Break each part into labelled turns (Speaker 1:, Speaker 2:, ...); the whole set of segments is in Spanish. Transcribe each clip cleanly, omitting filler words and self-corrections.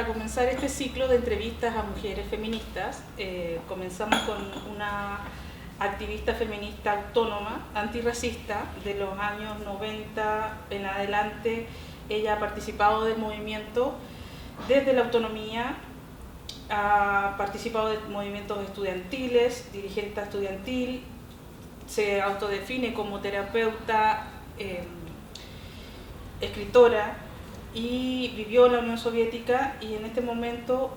Speaker 1: para comenzar este ciclo de entrevistas a mujeres feministas. Comenzamos con una activista feminista autónoma, antirracista, de los años 90 en adelante. Ella ha participado del movimiento desde la autonomía, ha participado de movimientos estudiantiles, dirigente estudiantil, se autodefine como terapeuta, escritora, y vivió en la Unión Soviética, y en este momento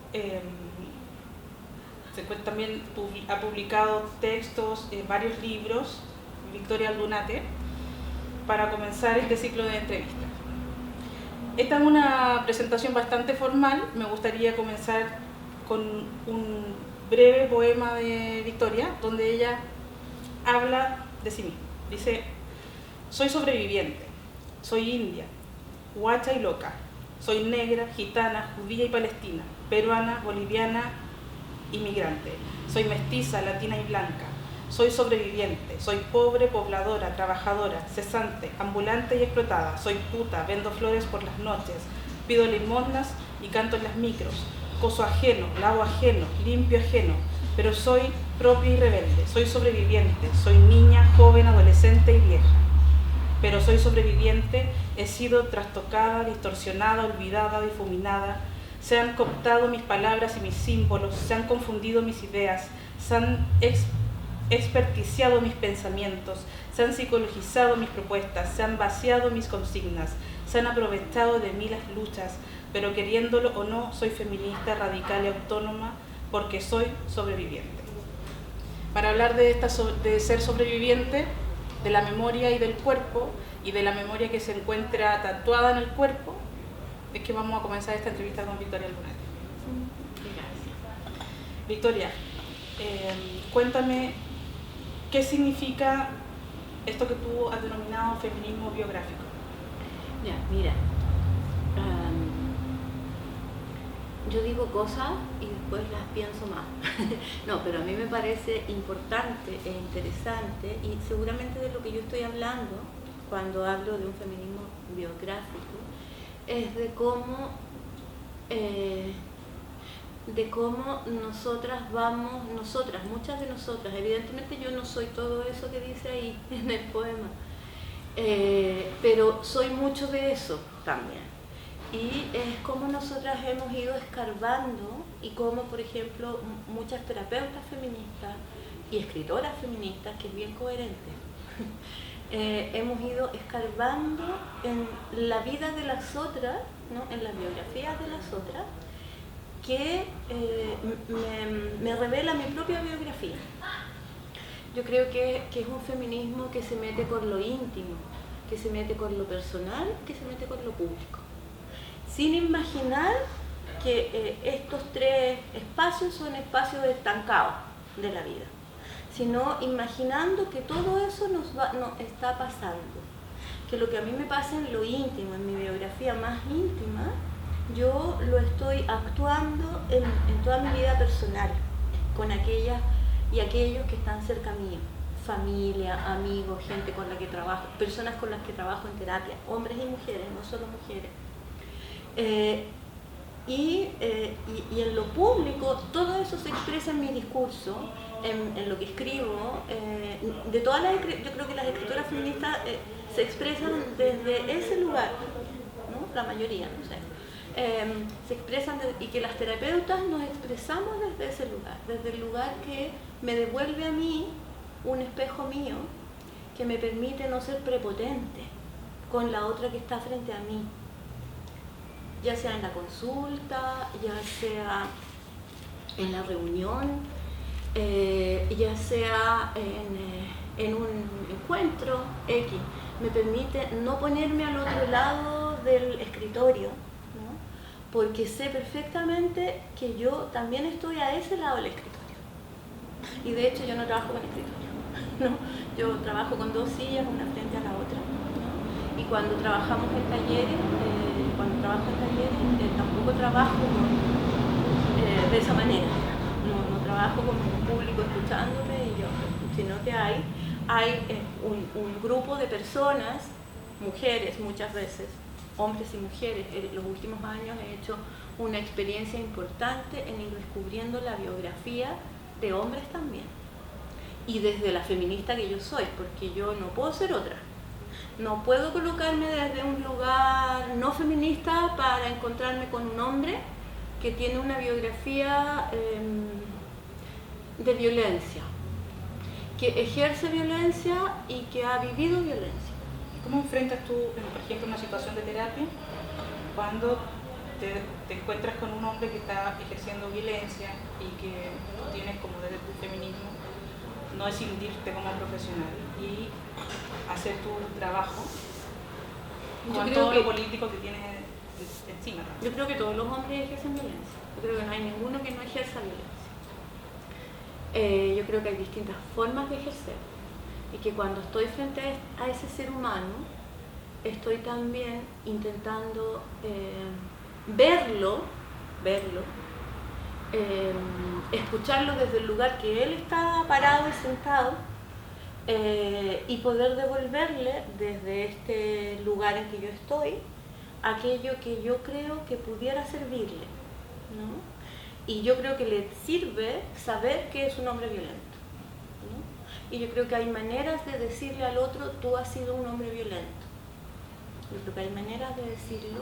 Speaker 1: también ha publicado textos, varios libros, Victoria Aldunate, para comenzar este ciclo de entrevistas. Esta es una presentación bastante formal. Me gustaría comenzar con un breve poema de Victoria, donde ella habla de sí misma. Dice: soy sobreviviente, soy india, guacha y loca, soy negra, gitana, judía y palestina, peruana, boliviana, inmigrante, soy mestiza, latina y blanca, soy sobreviviente, soy pobre, pobladora, trabajadora, cesante, ambulante y explotada, soy puta, vendo flores por las noches, pido limosnas y canto en las micros, coso ajeno, lavo ajeno, limpio ajeno, pero soy propia y rebelde, soy sobreviviente, soy niña, joven, adolescente y vieja. Pero soy sobreviviente, he sido trastocada, distorsionada, olvidada, difuminada, se han cooptado mis palabras y mis símbolos, se han confundido mis ideas, se han experticiado mis pensamientos, se han psicologizado mis propuestas, se han vaciado mis consignas, se han aprovechado de mí las luchas, pero queriéndolo o no, soy feminista, radical y autónoma, porque soy sobreviviente. Para hablar de ser sobreviviente, de la memoria y del cuerpo, y de la memoria que se encuentra tatuada en el cuerpo, es que vamos a comenzar esta entrevista con Victoria Aldunate. Gracias. Victoria, cuéntame qué significa esto que tú has denominado feminismo biográfico.
Speaker 2: Ya, mira, yo digo cosas y después las pienso más. No, pero a mí me parece importante e interesante, y seguramente de lo que yo estoy hablando cuando hablo de un feminismo biográfico es de cómo muchas de nosotras, evidentemente yo no soy todo eso que dice ahí en el poema, pero soy mucho de eso también. Y es como nosotras hemos ido escarbando, y como, por ejemplo, muchas terapeutas feministas y escritoras feministas, que es bien coherente, hemos ido escarbando en la vida de las otras, ¿no? En las biografías de las otras, que me revela mi propia biografía. Yo creo que es un feminismo que se mete con lo íntimo, que se mete con lo personal, que se mete con lo público, sin imaginar que estos tres espacios son espacios estancados de la vida, sino imaginando que todo eso nos está pasando, que lo que a mí me pasa en lo íntimo, en mi biografía más íntima, yo lo estoy actuando en toda mi vida personal, con aquellas y aquellos que están cerca mío, familia, amigos, gente con la que trabajo, personas con las que trabajo en terapia, hombres y mujeres, no solo mujeres. Y en lo público todo eso se expresa en mi discurso, en lo que escribo. Yo creo que las escritoras feministas se expresan desde ese lugar, ¿no? La mayoría, no sé. Se expresan y que las terapeutas nos expresamos desde ese lugar, desde el lugar que me devuelve a mí un espejo mío, que me permite no ser prepotente con la otra que está frente a mí, ya sea en la consulta, ya sea en la reunión, ya sea en un encuentro X. Me permite no ponerme al otro lado del escritorio, ¿no? Porque sé perfectamente que yo también estoy a ese lado del escritorio. Y de hecho yo no trabajo con escritorio, ¿no? Yo trabajo con dos sillas, una frente a la otra, ¿no? Y cuando trabajamos en talleres, tampoco trabajo de esa manera, no trabajo con un público escuchándome y yo, sino que hay un grupo de personas, mujeres muchas veces, hombres y mujeres. En los últimos años he hecho una experiencia importante en ir descubriendo la biografía de hombres también. Y desde la feminista que yo soy, porque yo no puedo ser otra. No puedo colocarme desde un lugar no feminista para encontrarme con un hombre que tiene una biografía de violencia, que ejerce violencia y que ha vivido violencia.
Speaker 1: ¿Cómo enfrentas tú, por ejemplo, una situación de terapia cuando te encuentras con un hombre que está ejerciendo violencia y que tú tienes como desde tu feminismo no escindirte como profesional y hacer tu trabajo con todo lo político que tienes encima?
Speaker 2: Yo creo que todos los hombres ejercen violencia. Yo creo que no hay ninguno que no ejerza violencia. Yo creo que hay distintas formas de ejercer y que cuando estoy frente a ese ser humano estoy también intentando verlo, escucharlo desde el lugar que él está parado y sentado y poder devolverle desde este lugar en que yo estoy aquello que yo creo que pudiera servirle, ¿no? Y yo creo que le sirve saber que es un hombre violento, ¿no? Y yo creo que hay maneras de decirle al otro, tú has sido un hombre violento. Yo creo que hay maneras de decirlo.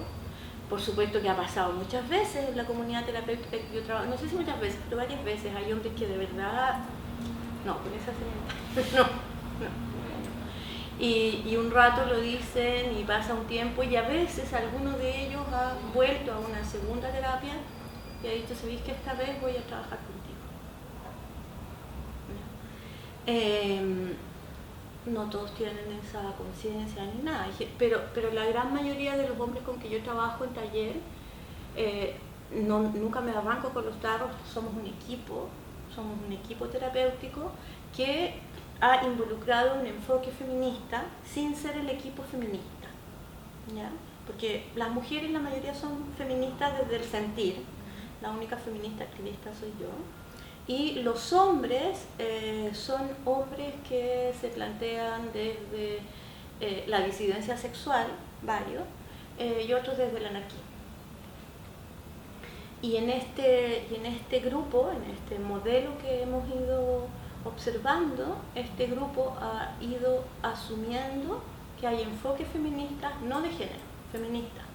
Speaker 2: Por supuesto que ha pasado muchas veces en la comunidad terapéutica que yo trabajo, no sé si muchas veces, pero varias veces hay hombres que de verdad, no, con esa señal, no. Y un rato lo dicen y pasa un tiempo y a veces alguno de ellos ha vuelto a una segunda terapia y ha dicho, ¿sabéis que esta vez voy a trabajar contigo? No todos tienen esa conciencia ni nada, pero la gran mayoría de los hombres con que yo trabajo en taller, nunca me arranco con los tarros, somos un equipo terapéutico que ha involucrado un enfoque feminista sin ser el equipo feminista, ¿ya? Porque las mujeres la mayoría son feministas desde el sentir, la única feminista activista soy yo. Y los hombres son hombres que se plantean desde la disidencia sexual, varios, y otros desde la anarquía. Y en este grupo, en este modelo que hemos ido observando, este grupo ha ido asumiendo que hay enfoques feministas, no de género, feministas,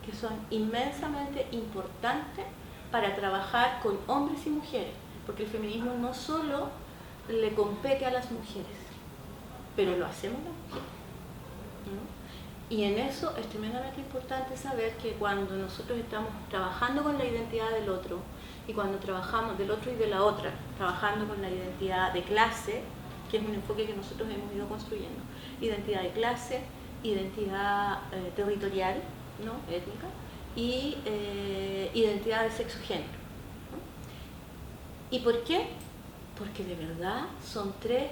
Speaker 2: que son inmensamente importantes para trabajar con hombres y mujeres. Porque el feminismo no solo le compete a las mujeres, pero lo hacemos las mujeres, ¿no? Y en eso es tremendamente importante saber que cuando nosotros estamos trabajando con la identidad del otro, y cuando trabajamos del otro y de la otra, trabajando con la identidad de clase, que es un enfoque que nosotros hemos ido construyendo, identidad de clase, identidad territorial, ¿no? Étnica, y identidad de sexo-género. ¿Y por qué? Porque de verdad son tres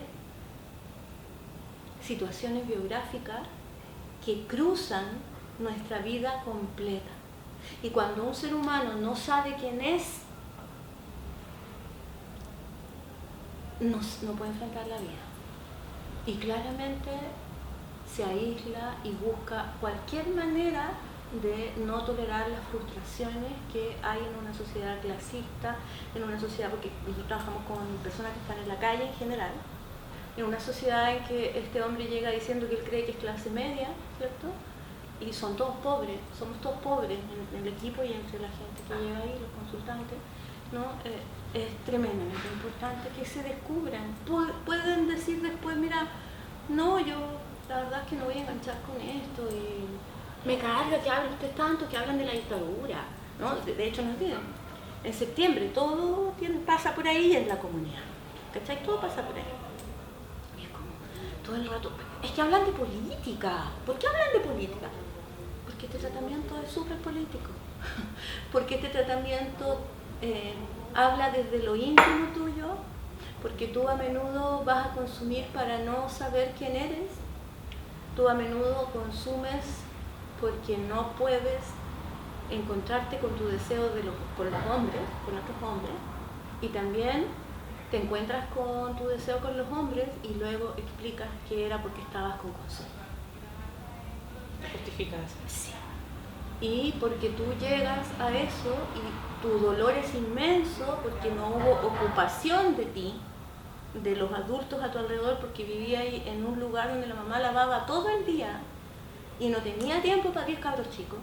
Speaker 2: situaciones biográficas que cruzan nuestra vida completa. Y cuando un ser humano no sabe quién es, no puede enfrentar la vida. Y claramente se aísla y busca cualquier manera de no tolerar las frustraciones que hay en una sociedad clasista, en una sociedad, porque nosotros trabajamos con personas que están en la calle en general, en una sociedad en que este hombre llega diciendo que él cree que es clase media, ¿cierto? Y son todos pobres, somos todos pobres en el equipo y entre la gente que llega ahí, los consultantes, ¿no? Es tremendamente importante que se descubran. Pueden decir después, mira, no, yo la verdad es que no voy a enganchar con esto y me carga que hablen ustedes tanto, que hablan de la dictadura, ¿no? De hecho, no olviden, en septiembre todo pasa por ahí en la comunidad, ¿cachai? Todo pasa por ahí. Y es como, todo el rato, es que hablan de política. ¿Por qué hablan de política? Porque este tratamiento es súper político. Porque este tratamiento habla desde lo íntimo tuyo, porque tú a menudo vas a consumir para no saber quién eres, tú a menudo consumes porque no puedes encontrarte con tu deseo con los hombres, con otros hombres, y también te encuentras con tu deseo con los hombres y luego explicas que era porque estabas con consumo.
Speaker 1: ¿Justificas?
Speaker 2: Sí. y porque tú llegas a eso y tu dolor es inmenso porque no hubo ocupación de ti, de los adultos a tu alrededor, porque vivía ahí en un lugar donde la mamá lavaba todo el día y no tenía tiempo para 10 cabros chicos,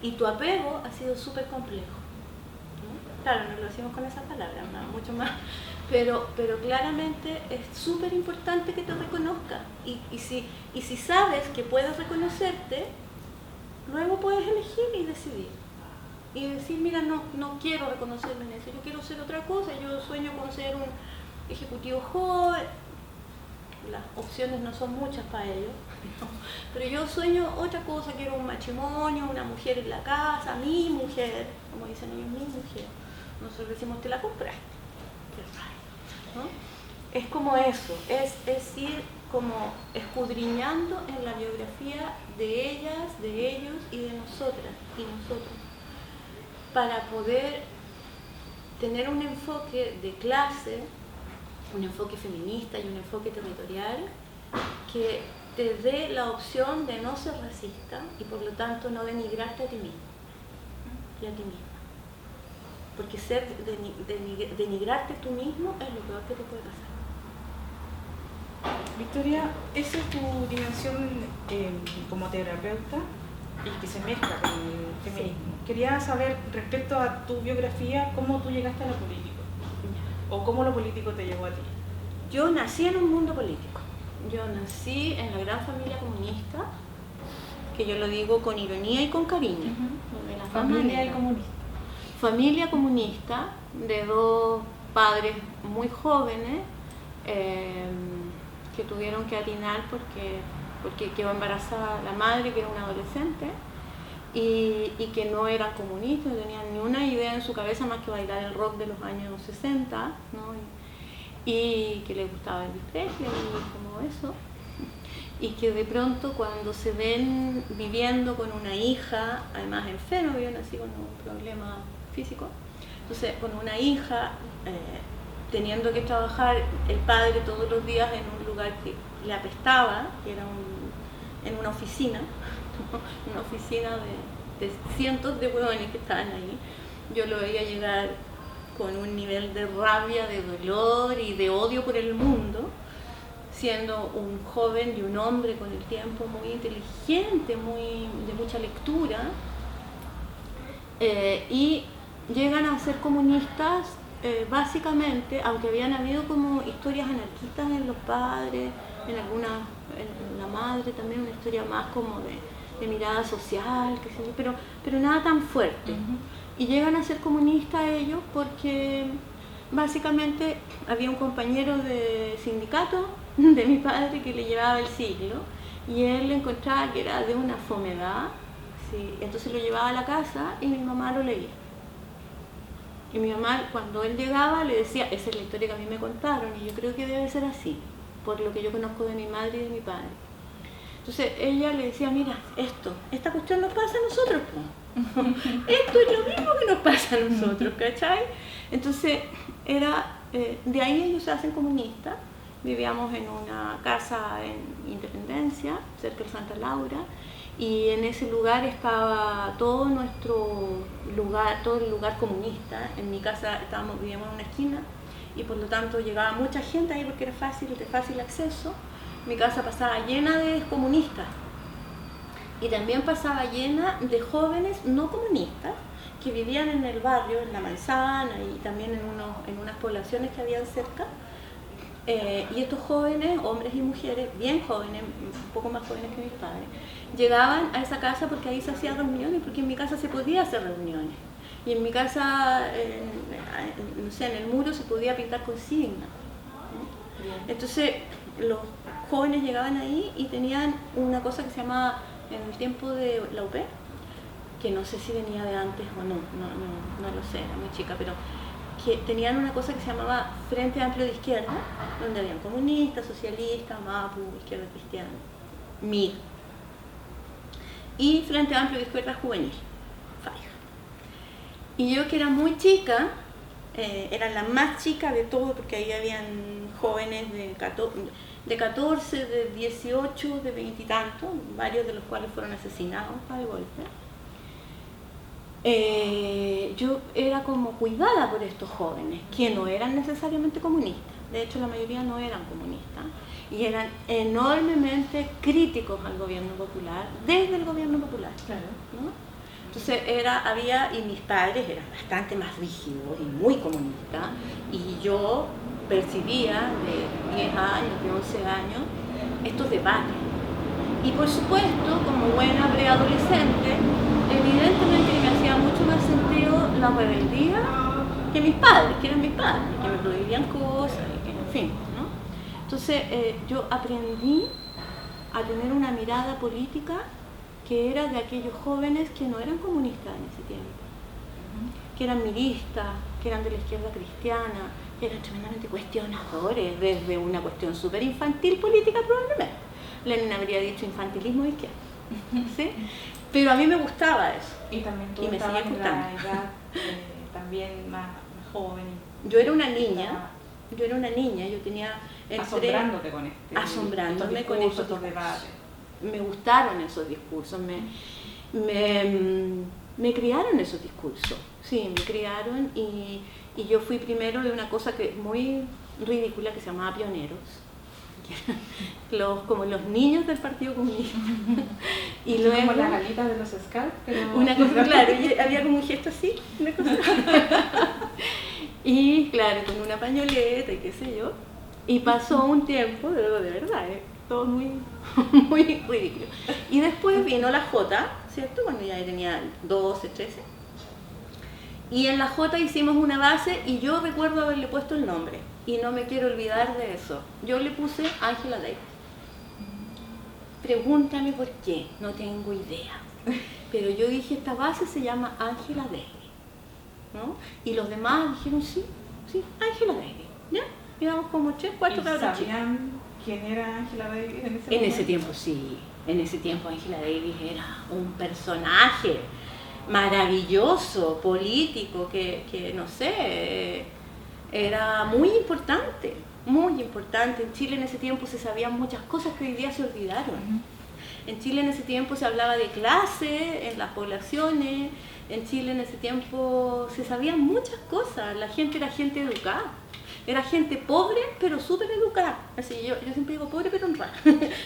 Speaker 2: y tu apego ha sido súper complejo, ¿no? Claro, no lo decimos con esas palabras, no, mucho más, pero claramente es súper importante que te reconozcas, y si sabes que puedes reconocerte, luego puedes elegir y decidir. Y decir, mira, no quiero reconocerme en eso, yo quiero ser otra cosa, yo sueño con ser un ejecutivo joven. Las opciones no son muchas para ellos, pero yo sueño otra cosa, quiero un matrimonio, una mujer en la casa, mi mujer, como dicen ellos, mi mujer. Nosotros decimos, te la compraste. Qué raro, ¿no? Es como eso, es ir como escudriñando en la biografía de ellas, de ellos y de nosotras y nosotros, para poder tener un enfoque de clase, un enfoque feminista y un enfoque territorial que te dé la opción de no ser racista y por lo tanto no denigrarte a ti mismo y a ti misma. Porque denigrarte tú mismo es lo peor que te puede pasar.
Speaker 1: Victoria, esa es tu dimensión como terapeuta y que se mezcla con el feminismo. Sí. Quería saber respecto a tu biografía, cómo tú llegaste a lo político o cómo lo político te llevó a ti.
Speaker 2: Yo nací en un mundo político. Yo nací en la gran familia comunista, que yo lo digo con ironía y con cariño.
Speaker 1: Familia y comunista.
Speaker 2: Familia comunista de dos padres muy jóvenes que tuvieron que atinar porque quedó embarazada la madre, que era una adolescente, y que no eran comunistas, no tenían ni una idea en su cabeza más que bailar el rock de los años 60, ¿no? Y que les gustaba Elvis Presley y como eso, y que de pronto cuando se ven viviendo con una hija, además enferma, yo nací con un problema físico, entonces con una hija, teniendo que trabajar el padre todos los días en un lugar que le apestaba, que era en una oficina, una oficina de cientos de huevones que estaban ahí, yo lo veía llegar con un nivel de rabia, de dolor y de odio por el mundo, siendo un joven y un hombre con el tiempo muy inteligente, de mucha lectura, y llegan a ser comunistas básicamente, aunque habían habido como historias anarquistas en los padres, en la madre también, una historia más como de mirada social, qué sé yo, pero nada tan fuerte. Y llegan a ser comunistas ellos porque básicamente había un compañero de sindicato de mi padre que le llevaba el siglo y él encontraba que era de una fomedad, sí, entonces lo llevaba a la casa y mi mamá lo leía. Y mi mamá, cuando él llegaba, le decía, esa es la historia que a mí me contaron y yo creo que debe ser así, por lo que yo conozco de mi madre y de mi padre. Entonces ella le decía, mira, esta cuestión nos pasa a nosotros, esto es lo mismo que nos pasa a nosotros, ¿cachai? Entonces de ahí ellos se hacen comunistas. Vivíamos en una casa en Independencia, cerca de Santa Laura, y en ese lugar estaba todo el lugar comunista. En mi casa vivíamos en una esquina y por lo tanto llegaba mucha gente ahí porque era de fácil acceso. Mi casa pasaba llena de comunistas y también pasaba llena de jóvenes no comunistas que vivían en el barrio, en La Manzana y también en unas poblaciones que habían cerca. Y estos jóvenes, hombres y mujeres, bien jóvenes, un poco más jóvenes que mis padres, llegaban a esa casa porque ahí se hacían reuniones, porque en mi casa se podía hacer reuniones. Y en mi casa, no sé, en el muro se podía pintar consignas, ¿no? Entonces, los jóvenes llegaban ahí y tenían una cosa que se llamaba, en el tiempo de la UP, que no sé si venía de antes o no lo sé, era muy chica, pero que tenían una cosa que se llamaba Frente Amplio de Izquierda, donde habían comunistas, socialistas, MAPU, Izquierda Cristiana, MIR, y Frente Amplio de Izquierda Juvenil, FAIJ. Y yo, que era muy chica, era la más chica de todo, porque ahí habían jóvenes de 14, de 18, de 20 y tantos, varios de los cuales fueron asesinados al golpe. yo era como cuidada por estos jóvenes, que no eran necesariamente comunistas. De hecho, la mayoría no eran comunistas. Y eran enormemente críticos al gobierno popular, desde el gobierno popular.
Speaker 1: Claro.
Speaker 2: ¿No? Entonces y mis padres eran bastante más rígidos y muy comunistas, y yo percibía de 10 años, de 11 años, estos debates. Y por supuesto, como buena preadolescente, evidentemente me hacía mucho más sentido la rebeldía que mis padres, que eran mis padres, que me prohibían cosas, y que, en fin, ¿no? Entonces yo aprendí a tener una mirada política que era de aquellos jóvenes que no eran comunistas en ese tiempo, que eran miristas, que eran de la izquierda cristiana, que eran tremendamente cuestionadores desde una cuestión súper infantil política probablemente. Lenin habría dicho infantilismo de izquierda, ¿sí? Pero a mí me gustaba eso.
Speaker 1: Y también tú
Speaker 2: Y me
Speaker 1: estabas
Speaker 2: sigue
Speaker 1: en la
Speaker 2: gustando.
Speaker 1: edad también más joven.
Speaker 2: Yo era una niña, yo tenía
Speaker 1: Asombrándote con
Speaker 2: asombrándome
Speaker 1: estos
Speaker 2: con
Speaker 1: discursos,
Speaker 2: estos
Speaker 1: estos debates.
Speaker 2: Me gustaron esos discursos, me criaron esos discursos, sí, me criaron, y yo fui primero de una cosa que es muy ridícula, que se llamaba pioneros, como los niños del Partido Comunista. Y luego,
Speaker 1: como las alitas de los scouts, pero...
Speaker 2: una cosa, claro, y había como un gesto así, una cosa. Y claro, con una pañoleta y qué sé yo, y pasó un tiempo, de verdad, todo muy, muy ridículo. Y después vino la J, ¿cierto? Cuando ya tenía 12, 13. Y en la J hicimos una base, y yo recuerdo haberle puesto el nombre, y no me quiero olvidar de eso. Yo le puse Angela Davis. Pregúntame por qué, no tengo idea. Pero yo dije, esta base se llama Angela Davis, ¿no? Y los demás dijeron, sí, Angela Davis, ¿ya? Íbamos como 3, 4 cabros chicos.
Speaker 1: ¿Sabían quién era Angela Davis en ese momento?
Speaker 2: En ese tiempo sí, en ese tiempo Angela Davis era un personaje maravilloso, político, que no sé, era muy importante, muy importante. En Chile en ese tiempo se sabían muchas cosas que hoy día se olvidaron. En Chile en ese tiempo se hablaba de clase en las poblaciones, en Chile en ese tiempo se sabían muchas cosas, la gente era gente educada. Era gente pobre, pero súper educada. Así, yo siempre digo pobre, pero honrada.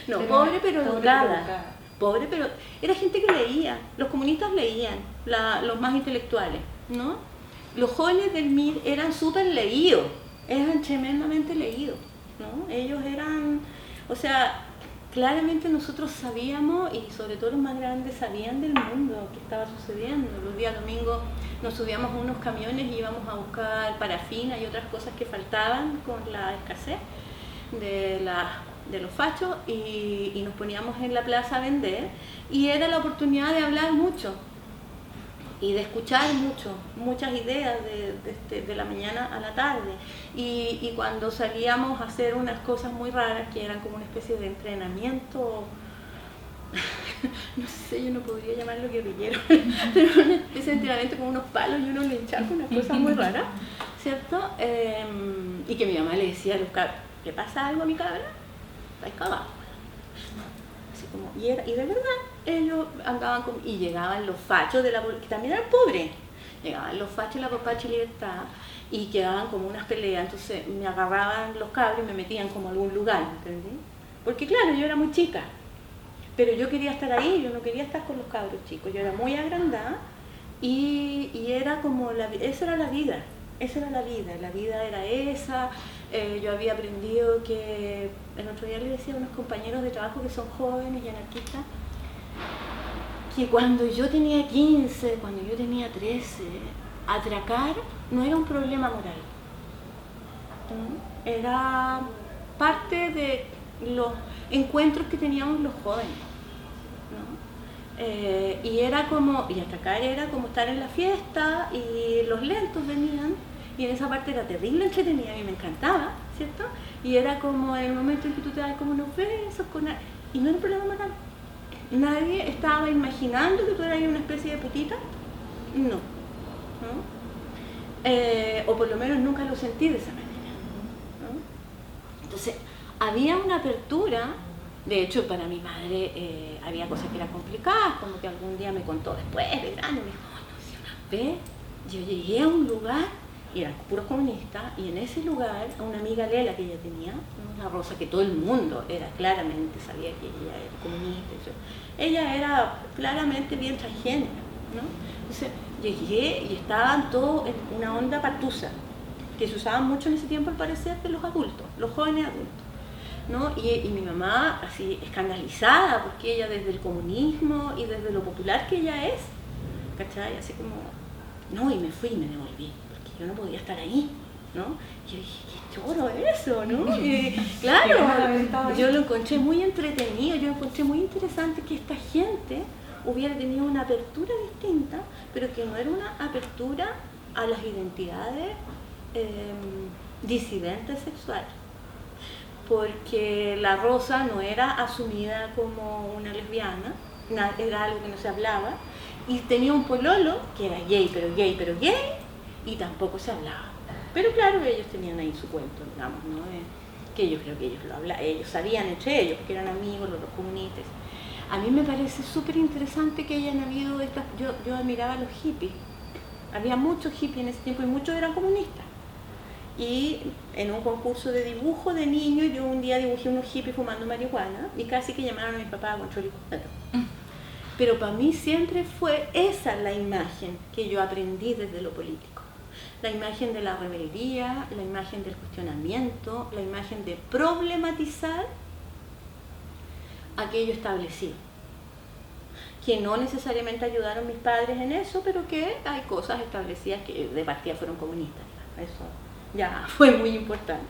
Speaker 2: No, pobre, pero educada. Pobre, pero... Era gente que leía. Los comunistas leían, los más intelectuales, ¿no? Los jóvenes del MIR eran súper leídos. Eran tremendamente leídos, ¿no? Ellos eran... O sea, claramente nosotros sabíamos, y sobre todo los más grandes sabían del mundo que estaba sucediendo. Los días domingos nos subíamos a unos camiones y íbamos a buscar parafina y otras cosas que faltaban con la escasez de los fachos, y nos poníamos en la plaza a vender, y era la oportunidad de hablar mucho y de escuchar muchas ideas de la mañana a la tarde, y cuando salíamos a hacer unas cosas muy raras que eran como una especie de entrenamiento, no sé, yo no podría llamarlo guerrillero, pero una especie de entrenamiento con unos palos y unos linchazos, unas cosas muy raras, ¿cierto? Y que mi mamá le decía a los cabros, ¿le pasa algo a mi cabra? Está acabado. Así como, y de verdad, ellos andaban y llegaban los fachos de que también eran pobres, llegaban los fachos de la Papacha y Libertad, y quedaban como unas peleas. Entonces me agarraban los cabros y me metían como a algún lugar, ¿entendí? Porque claro, yo era muy chica, pero yo quería estar ahí, yo no quería estar con los cabros chicos, yo era muy agrandada, y era como, esa era la vida, la vida era esa. Yo había aprendido que, el otro día le decía a unos compañeros de trabajo que son jóvenes y anarquistas, que cuando yo tenía 15, cuando yo tenía 13, atracar no era un problema moral, ¿no? Era parte de los encuentros que teníamos los jóvenes, ¿no? Y atracar era como estar en la fiesta, y los lentos venían, y en esa parte era terrible entretenida, a mí me encantaba, ¿cierto? Y era como el momento en que tú te das como unos besos, y no era un problema moral. Nadie estaba imaginando que tú eras una especie de putita, no. O por lo menos nunca lo sentí de esa manera, ¿no? Entonces, había una apertura. De hecho, para mi madre había cosas que eran complicadas, como que algún día me contó después de grande, me dijo, no, si una ve, yo llegué a un lugar, y eran puros comunistas, y en ese lugar, a una amiga Lela que ella tenía, una Rosa que todo el mundo era claramente, sabía que ella era comunista, ella era claramente bien transgénero, ¿no? Entonces llegué y estaban todos en una onda patusa, que se usaban mucho en ese tiempo al parecer de los adultos, los jóvenes adultos, ¿no? Y mi mamá así escandalizada, porque ella desde el comunismo y desde lo popular que ella es, ¿cachai? Así como, no, y me fui y me devolví, porque yo no podía estar ahí, ¿no? Y yo dije, qué choro eso, ¿no? Y, claro, yo lo encontré muy entretenido, yo encontré muy interesante que esta gente hubiera tenido una apertura distinta, pero que no era una apertura a las identidades disidentes sexuales, porque la Rosa no era asumida como una lesbiana, era algo que no se hablaba, y tenía un pololo que era gay, pero gay, pero gay, y tampoco se hablaba. Pero claro, ellos tenían ahí su cuento, digamos, ¿no? Que yo creo que ellos lo hablaban, ellos sabían entre ellos, porque eran amigos, los comunistas. A mí me parece súper interesante que hayan habido estas, yo admiraba a los hippies, había muchos hippies en ese tiempo y muchos eran comunistas. Y en un concurso de dibujo de niño, yo un día dibujé unos hippies fumando marihuana y casi que llamaron a mi papá a control y contrato. Pero para mí siempre fue esa la imagen que yo aprendí desde lo político. La imagen de la rebeldía, la imagen del cuestionamiento, la imagen de problematizar aquello establecido. Que no necesariamente ayudaron mis padres en eso, pero que hay cosas establecidas que de partida fueron comunistas. Eso ya fue muy importante.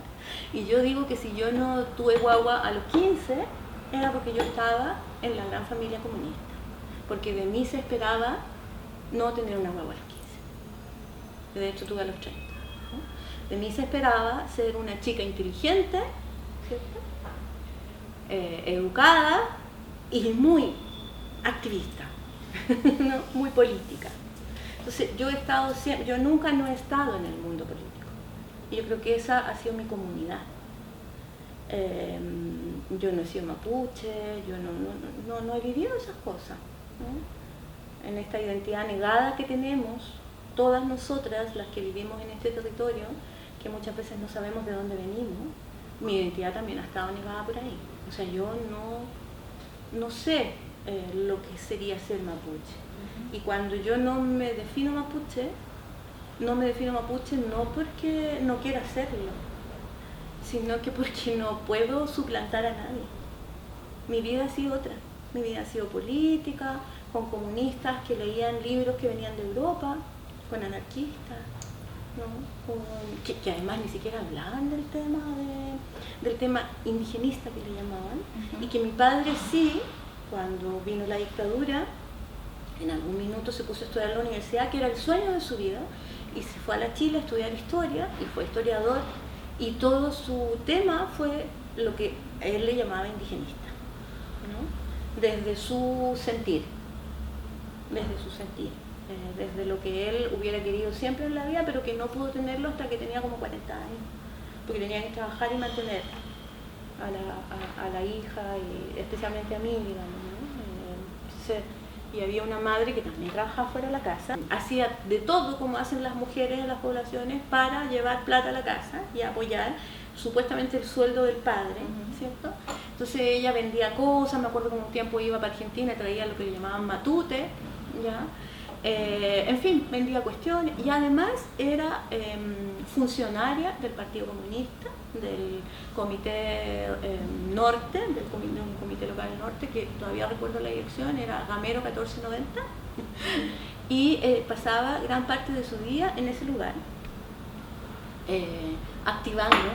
Speaker 2: Y yo digo que si yo no tuve guagua a los 15, era porque yo estaba en la gran familia comunista. Porque de mí se esperaba no tener una guagua a los 15. De hecho, tuve a los 30. ¿No? De mí se esperaba ser una chica inteligente, ¿cierto? Educada y muy activista, ¿no? Muy política. Entonces, yo nunca no he estado en el mundo político. Y yo creo que esa ha sido mi comunidad. Yo no he sido mapuche, yo no he vivido esas cosas, ¿no? En esta identidad negada que tenemos, todas nosotras, las que vivimos en este territorio, que muchas veces no sabemos de dónde venimos, mi identidad también ha estado negada por ahí. O sea, yo no sé lo que sería ser mapuche. Y cuando yo no me defino mapuche no porque no quiera hacerlo, sino que porque no puedo suplantar a nadie. Mi vida ha sido otra. Mi vida ha sido política, con comunistas que leían libros que venían de Europa, con anarquistas, ¿no? Que además ni siquiera hablaban del tema indigenista que le llamaban, y que mi padre sí, cuando vino la dictadura, en algún minuto se puso a estudiar en la universidad, que era el sueño de su vida, y se fue a la Chile a estudiar historia, y fue historiador, y todo su tema fue lo que él le llamaba indigenista, ¿no? Desde su sentir, desde lo que él hubiera querido siempre en la vida, pero que no pudo tenerlo hasta que tenía como 40 años, porque tenía que trabajar y mantener a la hija, y especialmente a mí, digamos, ¿no? Y había una madre que también trabajaba fuera de la casa, hacía de todo como hacen las mujeres en las poblaciones para llevar plata a la casa y apoyar supuestamente el sueldo del padre, ¿cierto? Entonces ella vendía cosas, me acuerdo que un tiempo iba para Argentina y traía lo que le llamaban matute, ¿ya? En fin, vendía cuestiones, y además era funcionaria del Partido Comunista, del Comité Norte, un comité local norte, que todavía recuerdo la dirección, era Gamero 1490, y pasaba gran parte de su día en ese lugar, activando,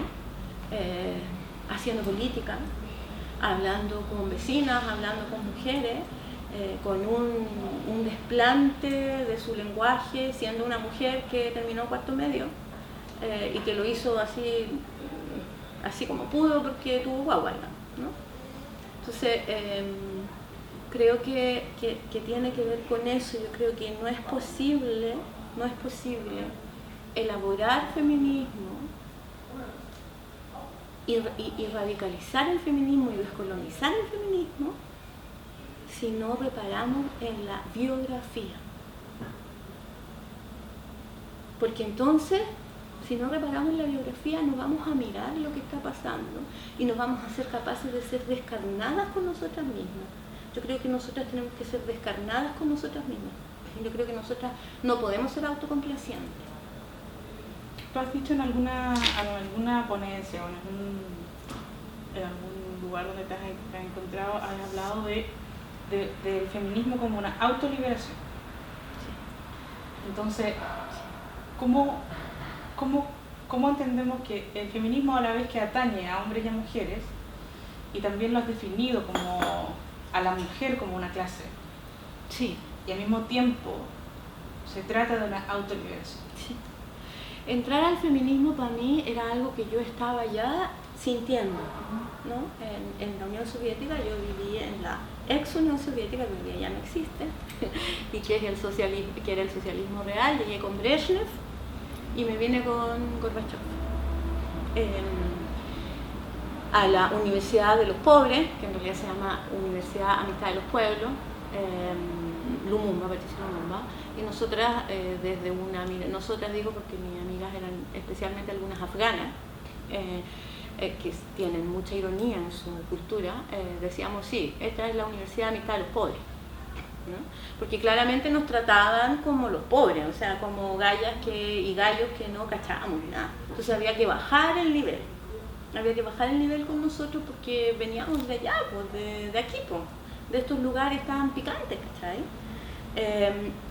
Speaker 2: haciendo política, hablando con vecinas, hablando con mujeres, con un desplante de su lenguaje, siendo una mujer que terminó cuarto medio, y que lo hizo así como pudo porque tuvo guagua, ¿no? Entonces, creo que tiene que ver con eso. Yo creo que no es posible elaborar feminismo y radicalizar el feminismo y descolonizar el feminismo si no reparamos en la biografía. Porque entonces, si no reparamos la biografía, no vamos a mirar lo que está pasando y nos vamos a ser capaces de ser descarnadas con nosotras mismas. Yo creo que nosotras tenemos que ser descarnadas con nosotras mismas. Yo creo que nosotras no podemos ser autocomplacientes.
Speaker 1: ¿Tú has dicho en alguna ponencia o en algún lugar donde te has encontrado, has hablado del feminismo como una autoliberación?
Speaker 2: Sí.
Speaker 1: Entonces, ¿cómo entendemos que el feminismo, a la vez que atañe a hombres y a mujeres, y también lo has definido como a la mujer como una clase?
Speaker 2: Sí.
Speaker 1: Y al mismo tiempo se trata de una autoliberación.
Speaker 2: Sí. Entrar al feminismo para mí era algo que yo estaba ya sintiendo, ¿no? En la Unión Soviética yo viví en la ex Unión Soviética, que hoy día ya no existe, y que era el socialismo real. Llegué con Brezhnev y me vine con Gorbachev a la Universidad de los Pobres, que en realidad se llama Universidad Amistad de los Pueblos, Lumumba, Patricia Lumumba, y nosotras nosotras digo porque mis amigas eran especialmente algunas afganas, que tienen mucha ironía en su cultura, decíamos sí, esta es la Universidad Amistad de los Pobres, ¿no? Porque claramente nos trataban como los pobres, o sea, como gallas y gallos que no cachábamos nada. Entonces había que bajar el nivel con nosotros porque veníamos de allá, pues, de aquí, pues, de estos lugares tan picantes, ¿cachai?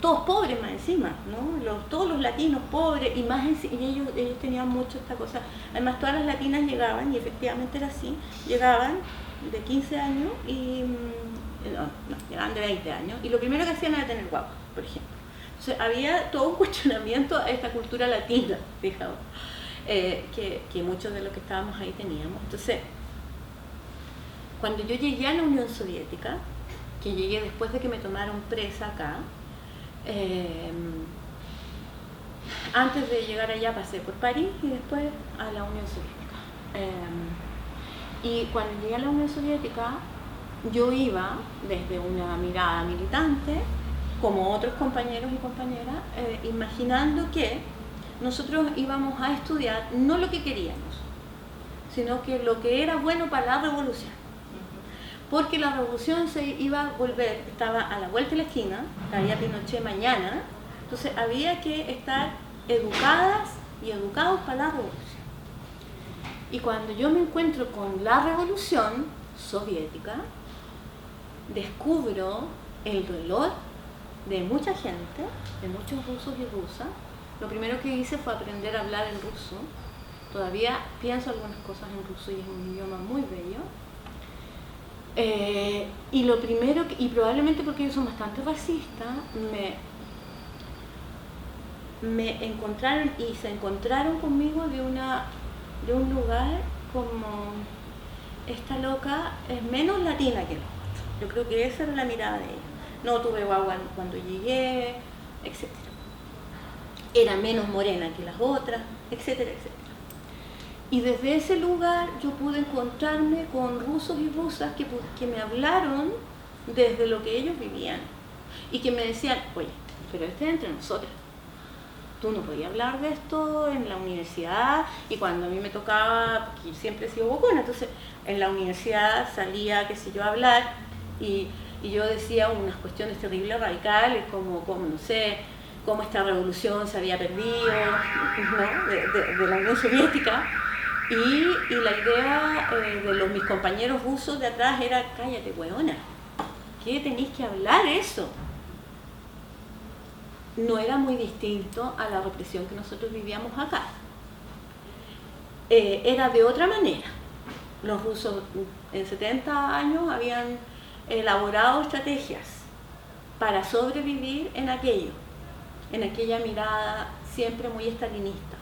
Speaker 2: Todos pobres más encima, ¿no? Todos los latinos pobres, y ellos tenían mucho esta cosa. Además, todas las latinas llegaban, y efectivamente era así, llegaban de 15 años y llegaban de 20 años, y lo primero que hacían era tener guagua, por ejemplo. Entonces había todo un cuestionamiento a esta cultura latina, fijaos, que muchos de los que estábamos ahí teníamos. Entonces, cuando yo llegué a la Unión Soviética, que llegué después de que me tomaron presa acá, antes de llegar allá pasé por París y después a la Unión Soviética. Y cuando llegué a la Unión Soviética, yo iba desde una mirada militante, como otros compañeros y compañeras, imaginando que nosotros íbamos a estudiar no lo que queríamos, sino que lo que era bueno para la revolución. Porque la revolución se iba a volver, estaba a la vuelta de la esquina, caía Pinochet mañana, entonces había que estar educadas y educados para la revolución. Y cuando yo me encuentro con la revolución soviética, descubro el dolor de mucha gente, de muchos rusos y rusas. Lo primero que hice fue aprender a hablar en ruso. Todavía pienso algunas cosas en ruso y es un idioma muy bello. Y lo primero, y probablemente porque ellos son bastante racistas, me encontraron y se encontraron conmigo de un lugar como esta loca es menos latina que los otros. Yo creo que esa era la mirada de ella. No tuve guagua cuando llegué, etc. Era menos morena que las otras, etcétera, etcétera. Y desde ese lugar yo pude encontrarme con rusos y rusas que me hablaron desde lo que ellos vivían y que me decían, oye, pero este es entre nosotras. Tú no podías hablar de esto en la universidad, y cuando a mí me tocaba, porque siempre he sido bocona, entonces en la universidad salía, qué sé yo, a hablar y yo decía unas cuestiones terribles, radicales, como no sé, cómo esta revolución se había perdido, ¿no? de la Unión Soviética. Y la idea de mis compañeros rusos de atrás era, cállate, hueona, ¿qué tenéis que hablar eso? No era muy distinto a la represión que nosotros vivíamos acá. Era de otra manera. Los rusos en 70 años habían elaborado estrategias para sobrevivir en aquella mirada siempre muy estalinista.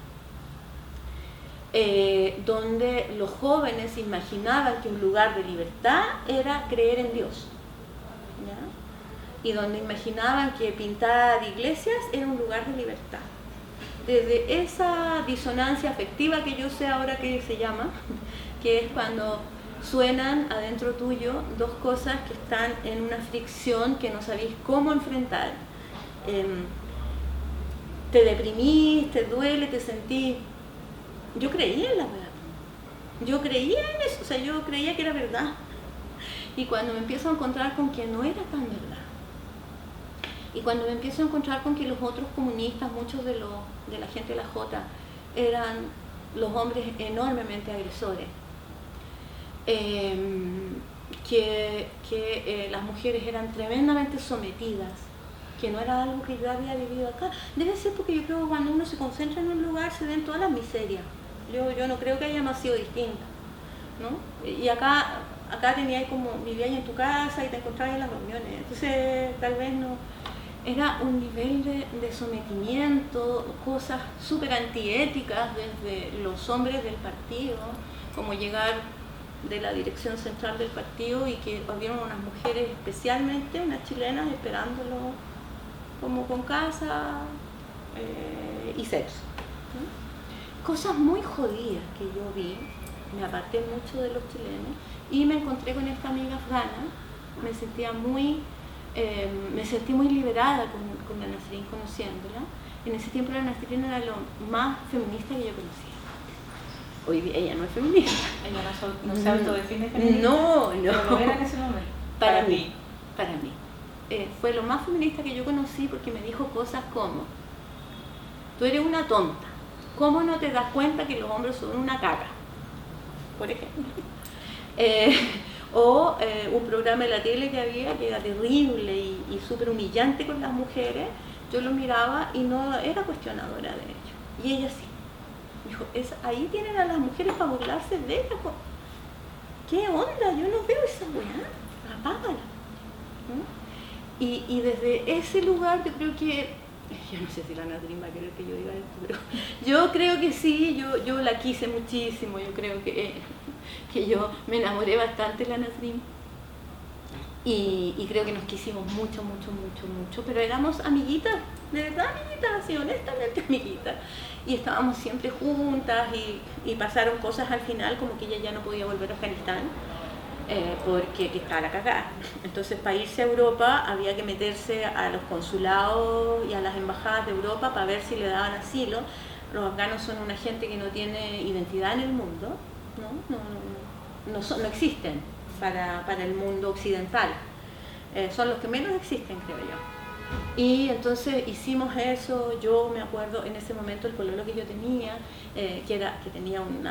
Speaker 2: Donde los jóvenes imaginaban que un lugar de libertad era creer en Dios, ¿ya? Y donde imaginaban que pintar iglesias era un lugar de libertad. Desde esa disonancia afectiva que yo sé ahora que se llama, que es cuando suenan adentro tuyo dos cosas que están en una fricción que no sabéis cómo enfrentar. te deprimís, te duele, te sentís. Yo creía en la verdad. Yo creía en eso, o sea, yo creía que era verdad. Y cuando me empiezo a encontrar con que no era tan verdad, y cuando me empiezo a encontrar con que los otros comunistas, muchos de la gente de la Jota, eran los hombres enormemente agresores, que las mujeres eran tremendamente sometidas, que no era algo que yo había vivido acá. Debe ser porque yo creo que cuando uno se concentra en un lugar se ven todas las miserias. Yo no creo que haya más sido distinta, ¿no? Y acá tenías como, vivías en tu casa y te encontrabas en las reuniones, entonces tal vez no, era un nivel de sometimiento, cosas súper antiéticas desde los hombres del partido, como llegar de la dirección central del partido y que había unas mujeres, especialmente unas chilenas, esperándolo como con casa y sexo, ¿no? Cosas muy jodidas que yo vi, me aparté mucho de los chilenos y me encontré con esta amiga afgana, me sentí muy liberada con la Nasrin, conociéndola. En ese tiempo la Nasrin era lo más feminista que yo conocía. Hoy día ella no es feminista.
Speaker 1: Ella no se autodefine feminista.
Speaker 2: No.
Speaker 1: Pero lo era en ese momento.
Speaker 2: Para mí. Fue lo más feminista que yo conocí porque me dijo cosas como: tú eres una tonta, ¿cómo no te das cuenta que los hombres son una caca? Por ejemplo. Un programa de la tele que había que era terrible y súper humillante con las mujeres. Yo lo miraba y no era cuestionadora de ello. Y ella sí. Me dijo, ahí tienen a las mujeres para burlarse de ellas. ¿Qué onda? Yo no veo esa weá. Apágala. ¿No? Y desde ese lugar yo creo que, yo no sé si la Nasrin va a querer que yo diga esto, pero yo creo que sí, yo la quise muchísimo, yo creo que yo me enamoré bastante de la Nasrin y creo que nos quisimos mucho, pero éramos amiguitas, de verdad amiguitas, así honestamente amiguitas, y estábamos siempre juntas y pasaron cosas al final como que ella ya no podía volver a Afganistán. Porque estaba la cagada. Entonces, para irse a Europa había que meterse a los consulados y a las embajadas de Europa para ver si le daban asilo. Los afganos son una gente que no tiene identidad en el mundo, no existen para el mundo occidental. Son los que menos existen, creo yo. Y entonces hicimos eso. Yo me acuerdo en ese momento el pololo que yo tenía, que tenía un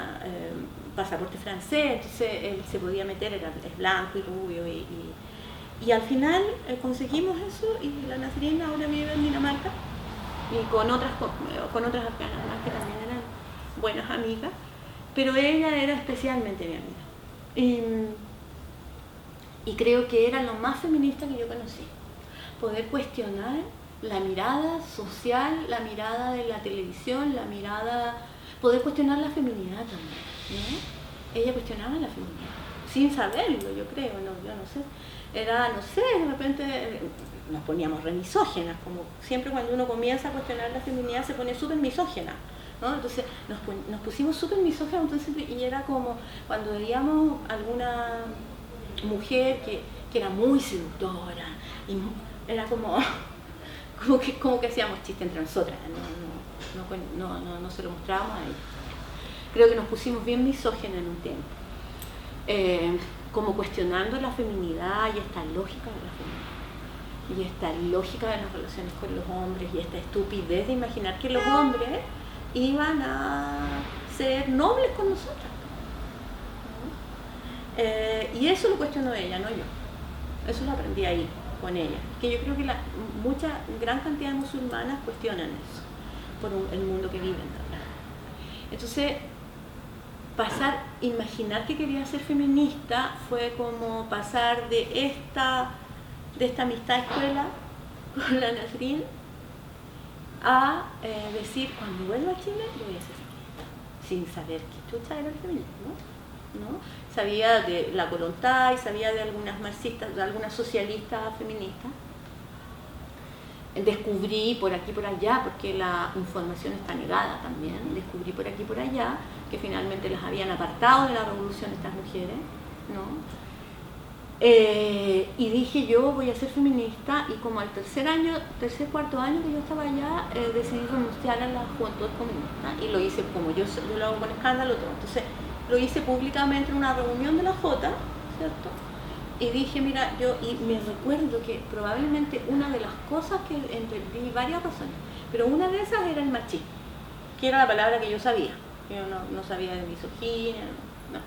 Speaker 2: pasaporte francés, entonces él se podía meter, es blanco y rubio y al final conseguimos eso y la Nasrin ahora vive en Dinamarca y con otras afganas más que también eran buenas amigas, pero ella era especialmente mi amiga y creo que era lo más feminista que yo conocí. Poder cuestionar la mirada social, la mirada de la televisión, poder cuestionar la feminidad también, ¿no? Ella cuestionaba la feminidad, sin saberlo, yo creo, yo no sé. De repente nos poníamos re misógenas, como siempre cuando uno comienza a cuestionar la feminidad se pone súper misógena, ¿no? Entonces nos pusimos súper misógenas, y era como cuando veíamos alguna mujer que era muy seductora, y era como que hacíamos chistes entre nosotras, no se lo mostrábamos a ella. Creo que nos pusimos bien misógenas en un tiempo, como cuestionando la feminidad y esta lógica de la feminidad, y esta lógica de las relaciones con los hombres, y esta estupidez de imaginar que los hombres iban a ser nobles con nosotras. Y eso lo cuestionó ella, no yo. Eso lo aprendí ahí, con ella. Que yo creo que gran cantidad de musulmanas cuestionan eso, por el mundo que viven, ¿verdad? Entonces, imaginar que quería ser feminista fue como pasar de esta amistad escuela con la Nasrin a decir, cuando vuelva a Chile voy a ser feminista, sin saber qué chucha era el feminismo, ¿no? Sabía de la Kollontai, sabía de algunas marxistas, de algunas socialistas feministas. Descubrí por aquí y por allá, porque la información está negada también, descubrí por aquí y por allá que finalmente las habían apartado de la revolución estas mujeres, ¿no? Y dije, yo voy a ser feminista, y como al cuarto año que yo estaba allá, decidí renunciar a la Juventud Comunista, y lo hice como yo lo hago con escándalo todo. Entonces lo hice públicamente en una reunión de la Jota, ¿cierto? Y dije, mira, y me recuerdo que probablemente una de las cosas que entendí, varias razones, pero una de esas era el machismo, que era la palabra que yo sabía. Yo no sabía de misoginia, no,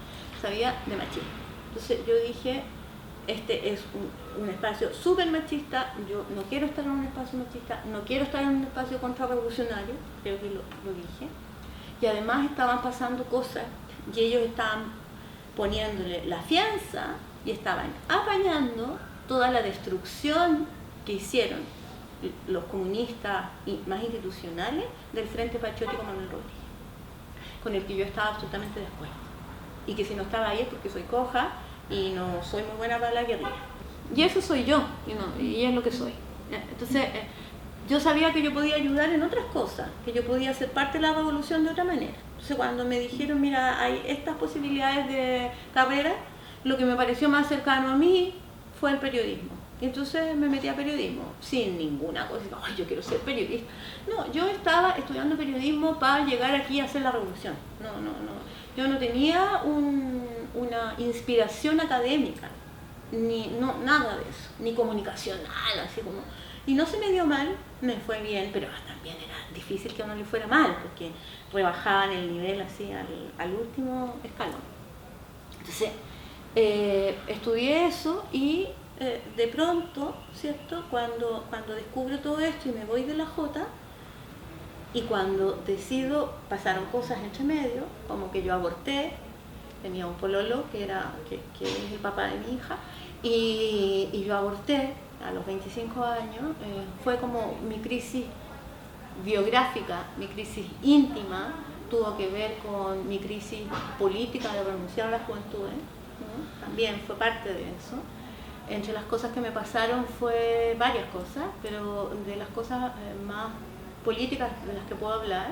Speaker 2: sabía de machismo. Entonces yo dije, este es un espacio súper machista, yo no quiero estar en un espacio machista, no quiero estar en un espacio contrarrevolucionario, creo que lo dije. Y además estaban pasando cosas y ellos estaban poniéndole la fianza y estaban apañando toda la destrucción que hicieron los comunistas más institucionales del Frente Patriótico Manuel Rodríguez, con el que yo estaba absolutamente de acuerdo. Y que si no estaba ahí es porque soy coja y no soy muy buena para la guerrilla. Y eso soy yo, y es lo que soy. Entonces, yo sabía que yo podía ayudar en otras cosas, que yo podía ser parte de la revolución de otra manera. Entonces, cuando me dijeron, mira, hay estas posibilidades de carrera, lo que me pareció más cercano a mí fue el periodismo. Y entonces me metí a periodismo, sin ninguna cosa, ay, yo quiero ser periodista. No, yo estaba estudiando periodismo para llegar aquí a hacer la revolución. No. Yo no tenía una inspiración académica, nada de eso, ni comunicacional, así como. Y no se me dio mal, me fue bien, pero también era difícil que a uno le fuera mal, porque rebajaban el nivel así al último escalón. Entonces, estudié eso y de pronto, ¿cierto? Cuando descubro todo esto y me voy de la Jota, y cuando decido, pasaron cosas entre medio, como que yo aborté, tenía un pololo que es el papá de mi hija, y yo aborté a los 25 años, fue como mi crisis biográfica, mi crisis íntima, tuvo que ver con mi crisis política de renunciar a la juventud, ¿no? También fue parte de eso. Entre las cosas que me pasaron fue varias cosas, pero de las cosas más políticas de las que puedo hablar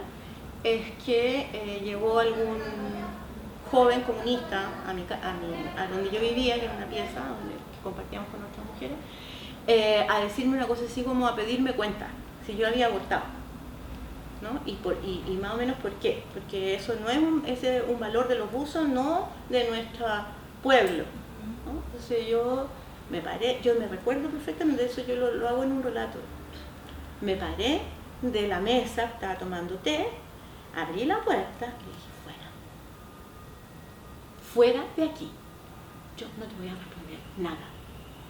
Speaker 2: es que llegó algún joven comunista a donde yo vivía, que era una pieza donde compartíamos con otras mujeres, a decirme una cosa así como a pedirme cuenta si yo había abortado, ¿no? Y más o menos por qué, porque eso no es un valor de los buzos, no de nuestro pueblo, ¿no? Entonces yo me paré, yo me recuerdo perfectamente de eso, yo lo hago en un relato. Me paré de la mesa, estaba tomando té, abrí la puerta y le dije, fuera de aquí, yo no te voy a responder nada,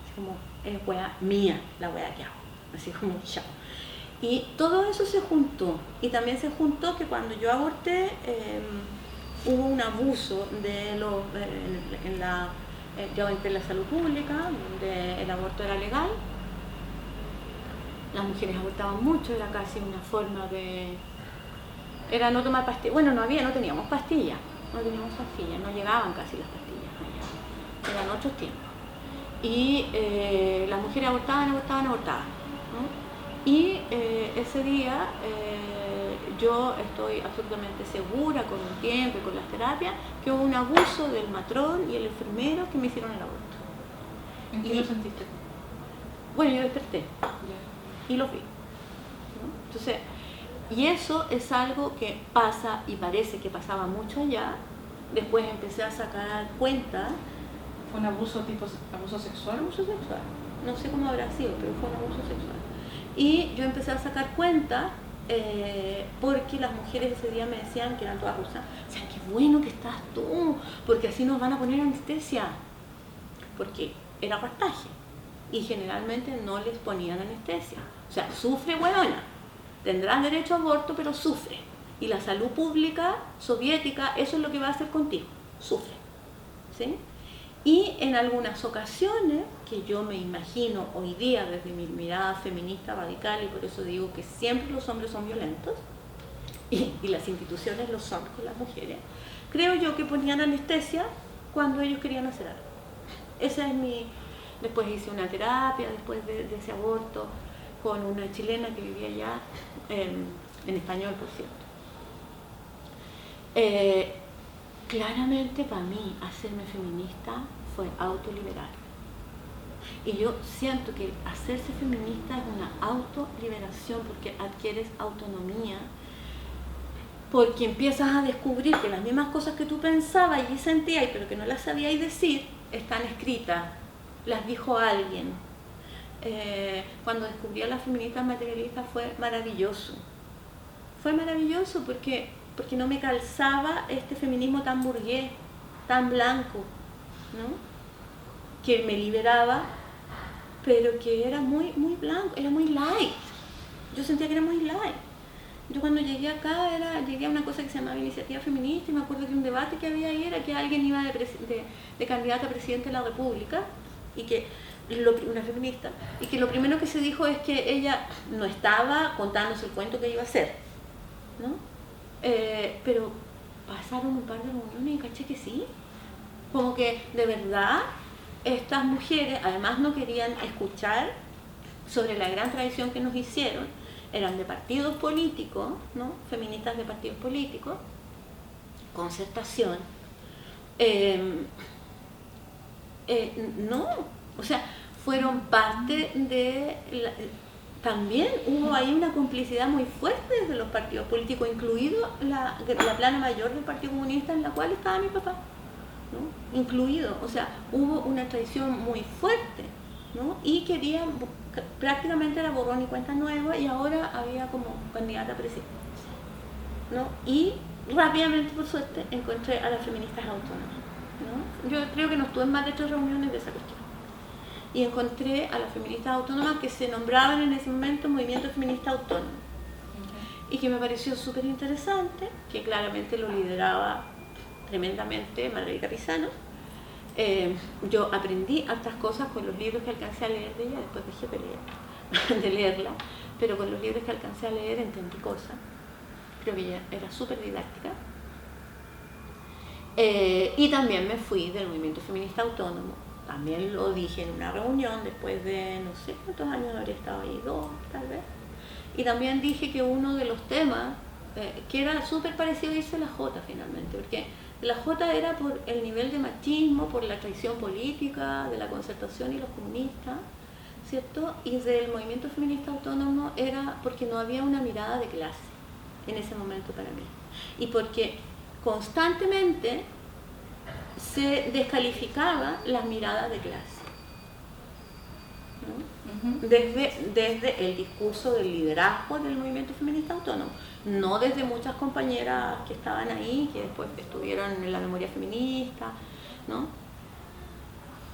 Speaker 2: así como, es wea mía la wea que hago, así como chao. Y todo eso se juntó, y también se juntó que cuando yo aborté hubo un abuso de yo entré en la salud pública, donde el aborto era legal, las mujeres abortaban mucho, era casi una forma de, era no tomar pastillas, bueno, no teníamos pastillas, no llegaban casi las pastillas allá, eran otros tiempos. Y las mujeres abortaban, ¿no? Y ese día yo estoy absolutamente segura con el tiempo y con las terapias que hubo un abuso del matrón y el enfermero que me hicieron el aborto.
Speaker 1: ¿En qué lo sentiste?
Speaker 2: Bueno, yo desperté y lo vi, ¿no? Entonces, y eso es algo que pasa y parece que pasaba mucho allá. Después empecé a sacar cuenta.
Speaker 1: ¿Fue un abuso tipo abuso sexual?
Speaker 2: Abuso sexual. No sé cómo habrá sido, pero fue un abuso sexual. Y yo empecé a sacar cuenta porque las mujeres ese día me decían, que eran todas rusas, o sea, qué bueno que estás tú, porque así nos van a poner anestesia. Porque era rastaje y generalmente no les ponían anestesia. O sea, sufre huevona. Tendrás derecho a aborto, pero sufre. Y la salud pública soviética, eso es lo que va a hacer contigo, sufre. ¿Sí? Y en algunas ocasiones, que yo me imagino hoy día desde mi mirada feminista radical, y por eso digo que siempre los hombres son violentos, y las instituciones lo son con las mujeres, creo yo que ponían anestesia cuando ellos querían hacer algo. Esa es mi... Después hice una terapia, después de ese aborto, con una chilena que vivía allá, en español, por cierto. Claramente para mí hacerme feminista fue autoliberar. Y yo siento que hacerse feminista es una autoliberación porque adquieres autonomía, porque empiezas a descubrir que las mismas cosas que tú pensabas y sentías, pero que no las sabías decir, están escritas, las dijo alguien. Cuando descubrí a las feministas materialistas fue maravilloso. Fue maravilloso porque no me calzaba este feminismo tan burgués, tan blanco, ¿no? Que me liberaba, pero que era muy, muy blanco, era muy light. Yo sentía que era muy light. Yo cuando llegué acá, llegué a una cosa que se llamaba Iniciativa Feminista, y me acuerdo que un debate que había ahí era que alguien iba de candidata a presidente de la República, y que una feminista, y que lo primero que se dijo es que ella no estaba contándose el cuento que iba a hacer, ¿no? Pero pasaron un par de reuniones y caché que sí, como que de verdad estas mujeres además no querían escuchar sobre la gran tradición que nos hicieron, eran de partidos políticos, ¿no? Feministas de partidos políticos, Concertación, no, o sea, fueron parte de también hubo ahí una complicidad muy fuerte desde los partidos políticos, incluido la plana mayor del Partido Comunista, en la cual estaba mi papá, ¿no? Incluido, o sea, hubo una tradición muy fuerte, ¿no? Y querían, prácticamente era borrón y cuenta nueva, y ahora había como candidata a presidente, ¿no? Y rápidamente, por suerte, encontré a las feministas autónomas, ¿no? Yo creo que no estuve en más de 3 reuniones de esa cuestión. Y encontré a las feministas autónomas que se nombraban en ese momento Movimiento Feminista Autónomo. Y que me pareció súper interesante, que claramente lo lideraba tremendamente Margarita Pisano. Yo aprendí hartas cosas con los libros que alcancé a leer de ella, después dejé de leerla, pero con los libros que alcancé a leer entendí cosas. Creo que ella era súper didáctica. Y también me fui del Movimiento Feminista Autónomo. También lo dije en una reunión después de no sé cuántos años habría estado ahí, 2 tal vez. Y también dije que uno de los temas, que era súper parecido a irse a la Jota finalmente, porque la Jota era por el nivel de machismo, por la traición política de la Concertación y los comunistas, ¿cierto? Y del Movimiento Feminista Autónomo era porque no había una mirada de clase en ese momento para mí. Y porque constantemente se descalificaba las miradas de clase, ¿no? Desde el discurso del liderazgo del Movimiento Feminista Autónomo, no desde muchas compañeras que estaban ahí, que después estuvieron en la memoria feminista, ¿no?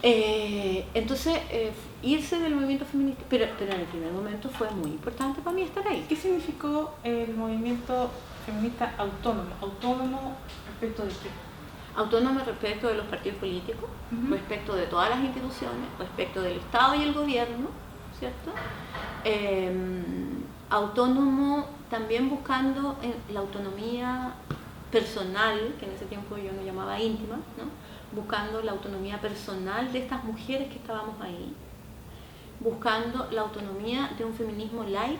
Speaker 2: Entonces, irse del movimiento feminista, pero en el primer momento fue muy importante para mí estar ahí.
Speaker 1: ¿Qué significó el movimiento feminista autónomo? ¿Autónomo respecto de qué?
Speaker 2: Autónomo respecto de los partidos políticos, respecto de todas las instituciones, respecto del Estado y el gobierno, ¿cierto? Autónomo también buscando la autonomía personal, que en ese tiempo yo no llamaba íntima, ¿no? Buscando la autonomía personal de estas mujeres que estábamos ahí, buscando la autonomía de un feminismo light,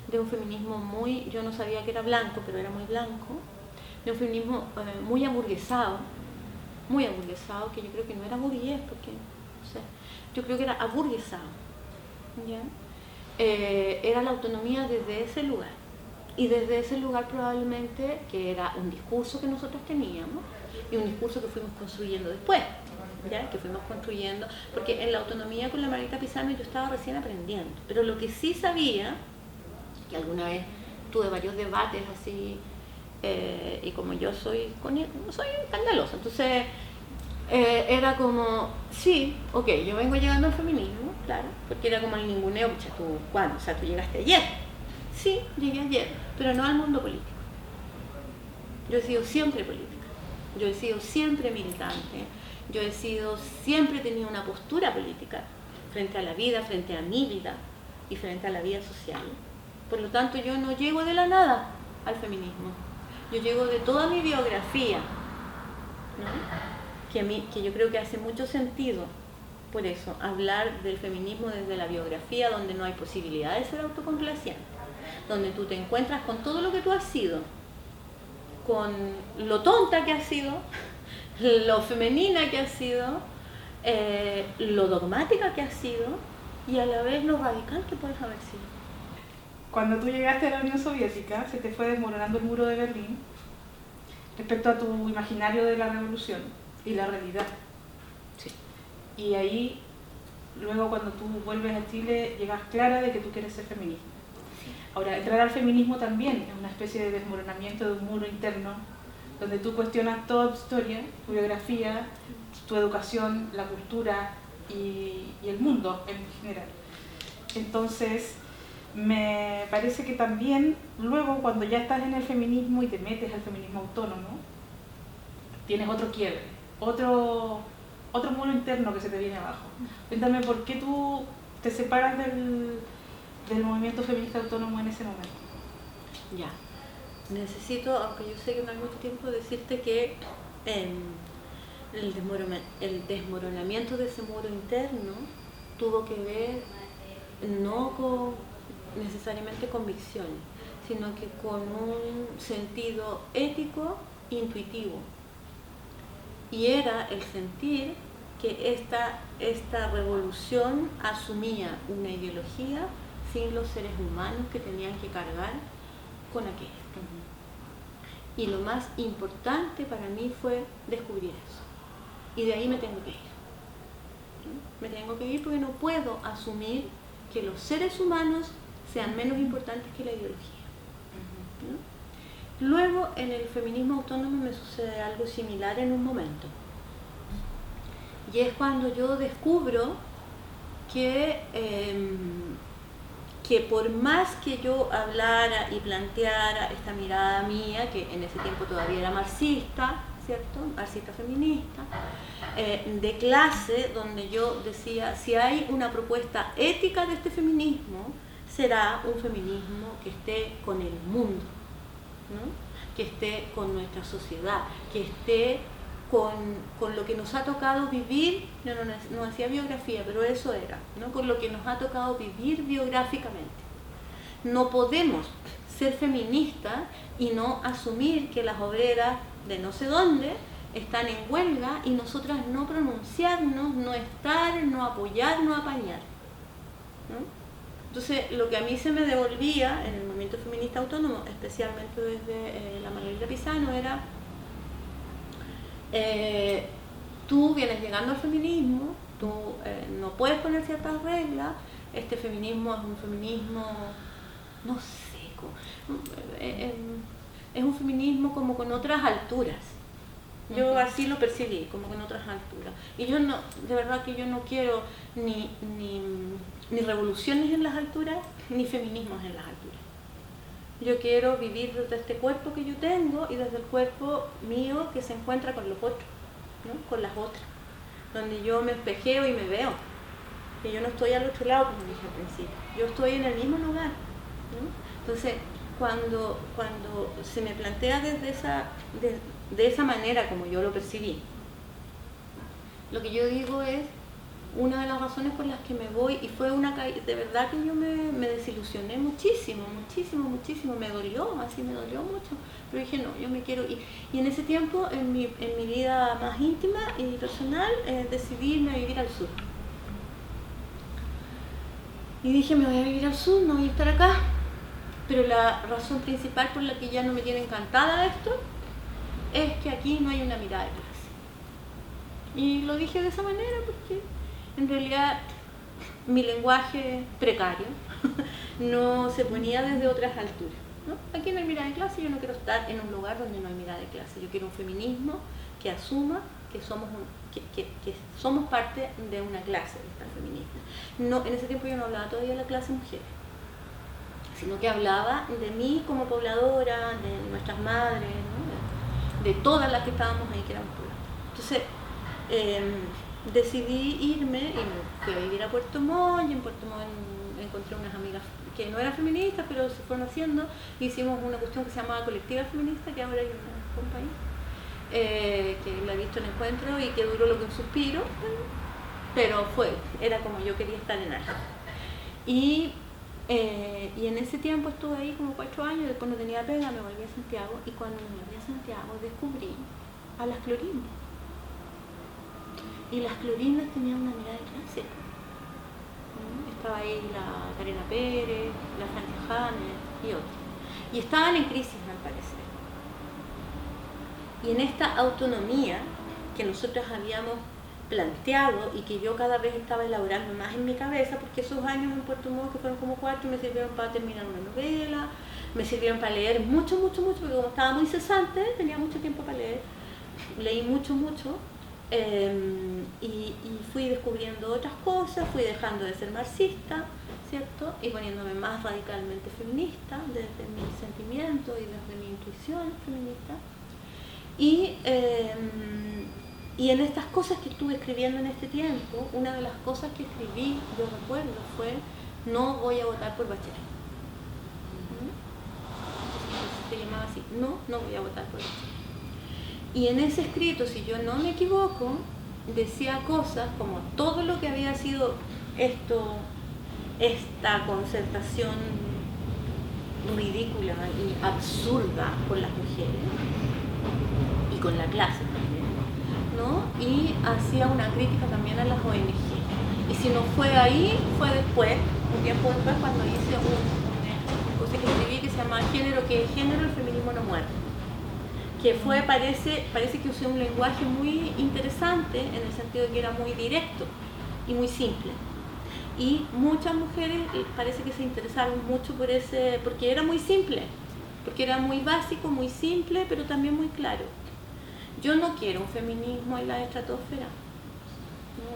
Speaker 2: de un feminismo muy, yo no sabía que era blanco, pero era muy blanco, de un feminismo muy aburguesado, que yo creo que no era burgués, porque, no sé, yo creo que era aburguesado, ¿ya? Era la autonomía desde ese lugar, y desde ese lugar probablemente que era un discurso que nosotros teníamos, y un discurso que fuimos construyendo después, ¿ya? Que fuimos construyendo, porque en la autonomía con la Margarita Pisano yo estaba recién aprendiendo, pero lo que sí sabía, que alguna vez tuve varios debates así, y como yo soy escandalosa, entonces era como, sí, ok, yo vengo llegando al feminismo, claro, porque era como el ninguneo, ¿cuándo? O sea, tú llegaste ayer. Sí, llegué ayer, pero no al mundo político. Yo he sido siempre política, yo he sido siempre militante, yo he siempre tenido una postura política frente a la vida, frente a mi vida y frente a la vida social. Por lo tanto, yo no llego de la nada al feminismo. Yo llego de toda mi biografía, ¿no? Que yo creo que hace mucho sentido, por eso, hablar del feminismo desde la biografía, donde no hay posibilidad de ser autocomplaciente, donde tú te encuentras con todo lo que tú has sido, con lo tonta que has sido, lo femenina que has sido, lo dogmática que ha sido y a la vez lo radical que puede haber sido.
Speaker 1: Cuando tú llegaste a la Unión Soviética, se te fue desmoronando el muro de Berlín respecto a tu imaginario de la revolución y la realidad.
Speaker 2: Sí.
Speaker 1: Y ahí, luego cuando tú vuelves a Chile, llegas clara de que tú quieres ser feminista. Ahora, entrar al feminismo también es una especie de desmoronamiento de un muro interno, donde tú cuestionas toda tu historia, tu biografía, tu educación, la cultura y el mundo en general. Entonces, me parece que también luego cuando ya estás en el feminismo y te metes al feminismo autónomo, tienes otro quiebre, otro muro interno que se te viene abajo. Cuéntame por qué tú te separas del movimiento feminista autónomo en ese momento.
Speaker 2: Ya, necesito, aunque yo sé que no hay mucho tiempo, decirte que el desmoronamiento de ese muro interno tuvo que ver no con necesariamente convicciones, sino que con un sentido ético intuitivo. Y era el sentir que esta revolución asumía una ideología sin los seres humanos que tenían que cargar con aquello. Y lo más importante para mí fue descubrir eso. Y de ahí me tengo que ir. Me tengo que ir porque no puedo asumir que los seres humanos sean menos importantes que la ideología. Luego, en el feminismo autónomo me sucede algo similar en un momento. Y es cuando yo descubro que por más que yo hablara y planteara esta mirada mía, que en ese tiempo todavía era marxista, ¿cierto? Marxista feminista, de clase, donde yo decía, si hay una propuesta ética de este feminismo, será un feminismo que esté con el mundo, ¿no? Que esté con nuestra sociedad, que esté con lo que nos ha tocado vivir, no hacía biografía, pero eso era, ¿no? Con lo que nos ha tocado vivir biográficamente. No podemos ser feministas y no asumir que las obreras de no sé dónde están en huelga y nosotras no pronunciarnos, no estar, no apoyar, no apañar, ¿no? Entonces, lo que a mí se me devolvía en el movimiento feminista autónomo, especialmente desde la Margarita Pisano, era tú vienes llegando al feminismo, tú no puedes poner ciertas reglas, este feminismo es un feminismo, no sé, es un feminismo como con otras alturas. Yo así lo percibí, como con otras alturas. Y yo no, de verdad que yo no quiero ni revoluciones en las alturas, ni feminismos en las alturas. Yo quiero vivir desde este cuerpo que yo tengo y desde el cuerpo mío que se encuentra con los otros, ¿no? Con las otras, donde yo me espejeo y me veo, que yo no estoy al otro lado, como dije al principio, yo estoy en el mismo lugar, ¿no? Entonces, cuando se me plantea de esa manera como yo lo percibí, lo que yo digo es, una de las razones por las que me voy, y fue de verdad que yo me desilusioné muchísimo, me dolió mucho, pero dije no, yo me quiero ir. Y en ese tiempo, en mi vida más íntima y personal, decidí irme a vivir al sur. Y dije, me voy a vivir al sur, no voy a estar acá. Pero la razón principal por la que ya no me tiene encantada esto, es que aquí no hay una mirada de clase. Y lo dije de esa manera porque en realidad mi lenguaje precario no se ponía desde otras alturas, ¿no? Aquí no hay mirada de clase, yo no quiero estar en un lugar donde no hay mirada de clase. Yo quiero un feminismo que asuma que somos parte de una clase, de esta feminista. No, en ese tiempo yo no hablaba todavía de la clase mujer, sino que hablaba de mí como pobladora, de nuestras madres, ¿no? de todas las que estábamos ahí, que éramos pobladoras. Entonces, decidí irme y me fui a vivir a Puerto Montt, y en Puerto Montt encontré unas amigas que no eran feministas, pero se fueron haciendo, hicimos una cuestión que se llamaba Colectiva Feminista, que ahora hay una compañía, que la he visto en encuentro y que duró lo que un suspiro, pero era como yo quería estar en algo. Y en ese tiempo estuve ahí como 4 años, después no tenía pega, me volví a Santiago, y cuando me volví a Santiago descubrí a las Clorindas. Y las clorinas tenían una mirada de clase. Estaba ahí la Karina Pérez, la Francia James y otros. Y estaban en crisis, al parecer. Y en esta autonomía que nosotros habíamos planteado y que yo cada vez estaba elaborando más en mi cabeza, porque esos años en Puerto Montt, que fueron como 4, me sirvieron para terminar una novela, me sirvieron para leer mucho, porque como estaba muy cesante, tenía mucho tiempo para leer, leí mucho, y fui descubriendo otras cosas, fui dejando de ser marxista, ¿cierto? Y poniéndome más radicalmente feminista desde mi sentimiento y desde mi intuición feminista. Y en estas cosas que estuve escribiendo en este tiempo, una de las cosas que escribí, yo recuerdo, fue: no voy a votar por Bachelet. Se llamaba así: no voy a votar por Bachelet. Y en ese escrito, si yo no me equivoco, decía cosas como todo lo que había sido esta concertación ridícula y absurda con las mujeres y con la clase también, ¿no? Y hacía una crítica también a las ONG. Y si no fue ahí, fue después, un tiempo después, cuando hice una cosa que escribí que se llama Género, que es Género, el feminismo no muere. Que fue, parece que usé un lenguaje muy interesante en el sentido de que era muy directo y muy simple. Y muchas mujeres parece que se interesaron mucho por porque era muy simple, porque era muy básico, muy simple, pero también muy claro. Yo no quiero un feminismo en la estratosfera.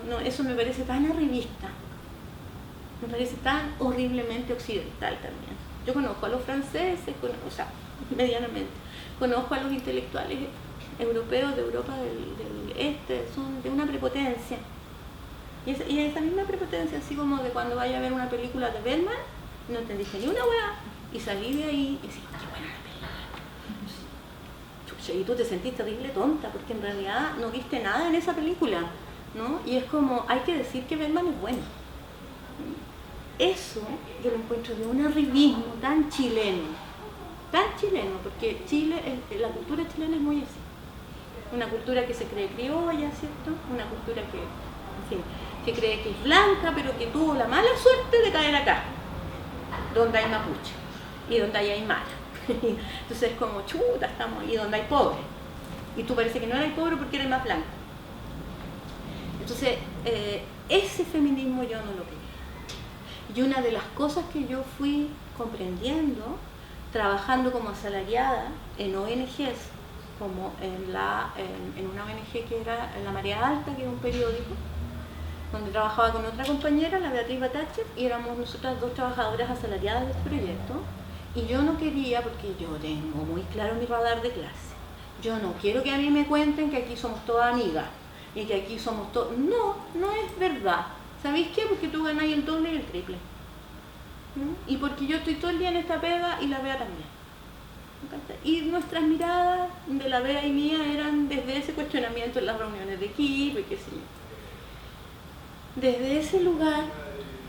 Speaker 2: No, eso me parece tan arribista, me parece tan horriblemente occidental también. Yo conozco a los franceses, medianamente. Conozco a los intelectuales europeos de Europa del Este, son de una prepotencia. Y esa misma prepotencia, así como de cuando vaya a ver una película de Bergman, no te dije ni una hueá, y salí de ahí y decís: qué buena la película. Y tú te sentís terrible tonta, porque en realidad no viste nada en esa película, ¿no? Y es como, hay que decir que Bergman es bueno. Eso yo lo encuentro de un arribismo tan chileno, porque Chile, la cultura chilena es muy así. Una cultura que se cree criolla, ¿cierto? Una cultura que, en fin, que cree que es blanca, pero que tuvo la mala suerte de caer acá, donde hay mapuche y donde hay aymara. Entonces es como, chuta, estamos ahí donde hay pobres. Y tú parece que no eres pobre porque eres más blanco. Entonces, ese feminismo yo no lo quería. Y una de las cosas que yo fui comprendiendo, trabajando como asalariada en ONGs, como en una ONG que era La Marea Alta, que era un periódico, donde trabajaba con otra compañera, la Beatriz Batache, y éramos nosotras dos trabajadoras asalariadas de este proyecto. Y yo no quería, porque yo tengo muy claro mi radar de clase, yo no quiero que a mí me cuenten que aquí somos todas amigas y que aquí somos todos. No es verdad. ¿Sabéis qué? Porque tú ganáis el doble y el triple. ¿No? Y porque yo estoy todo el día en esta pega y la Bea también. Y nuestras miradas de la Bea y mía eran desde ese cuestionamiento en las reuniones de equipo y qué sé yo. Desde ese lugar,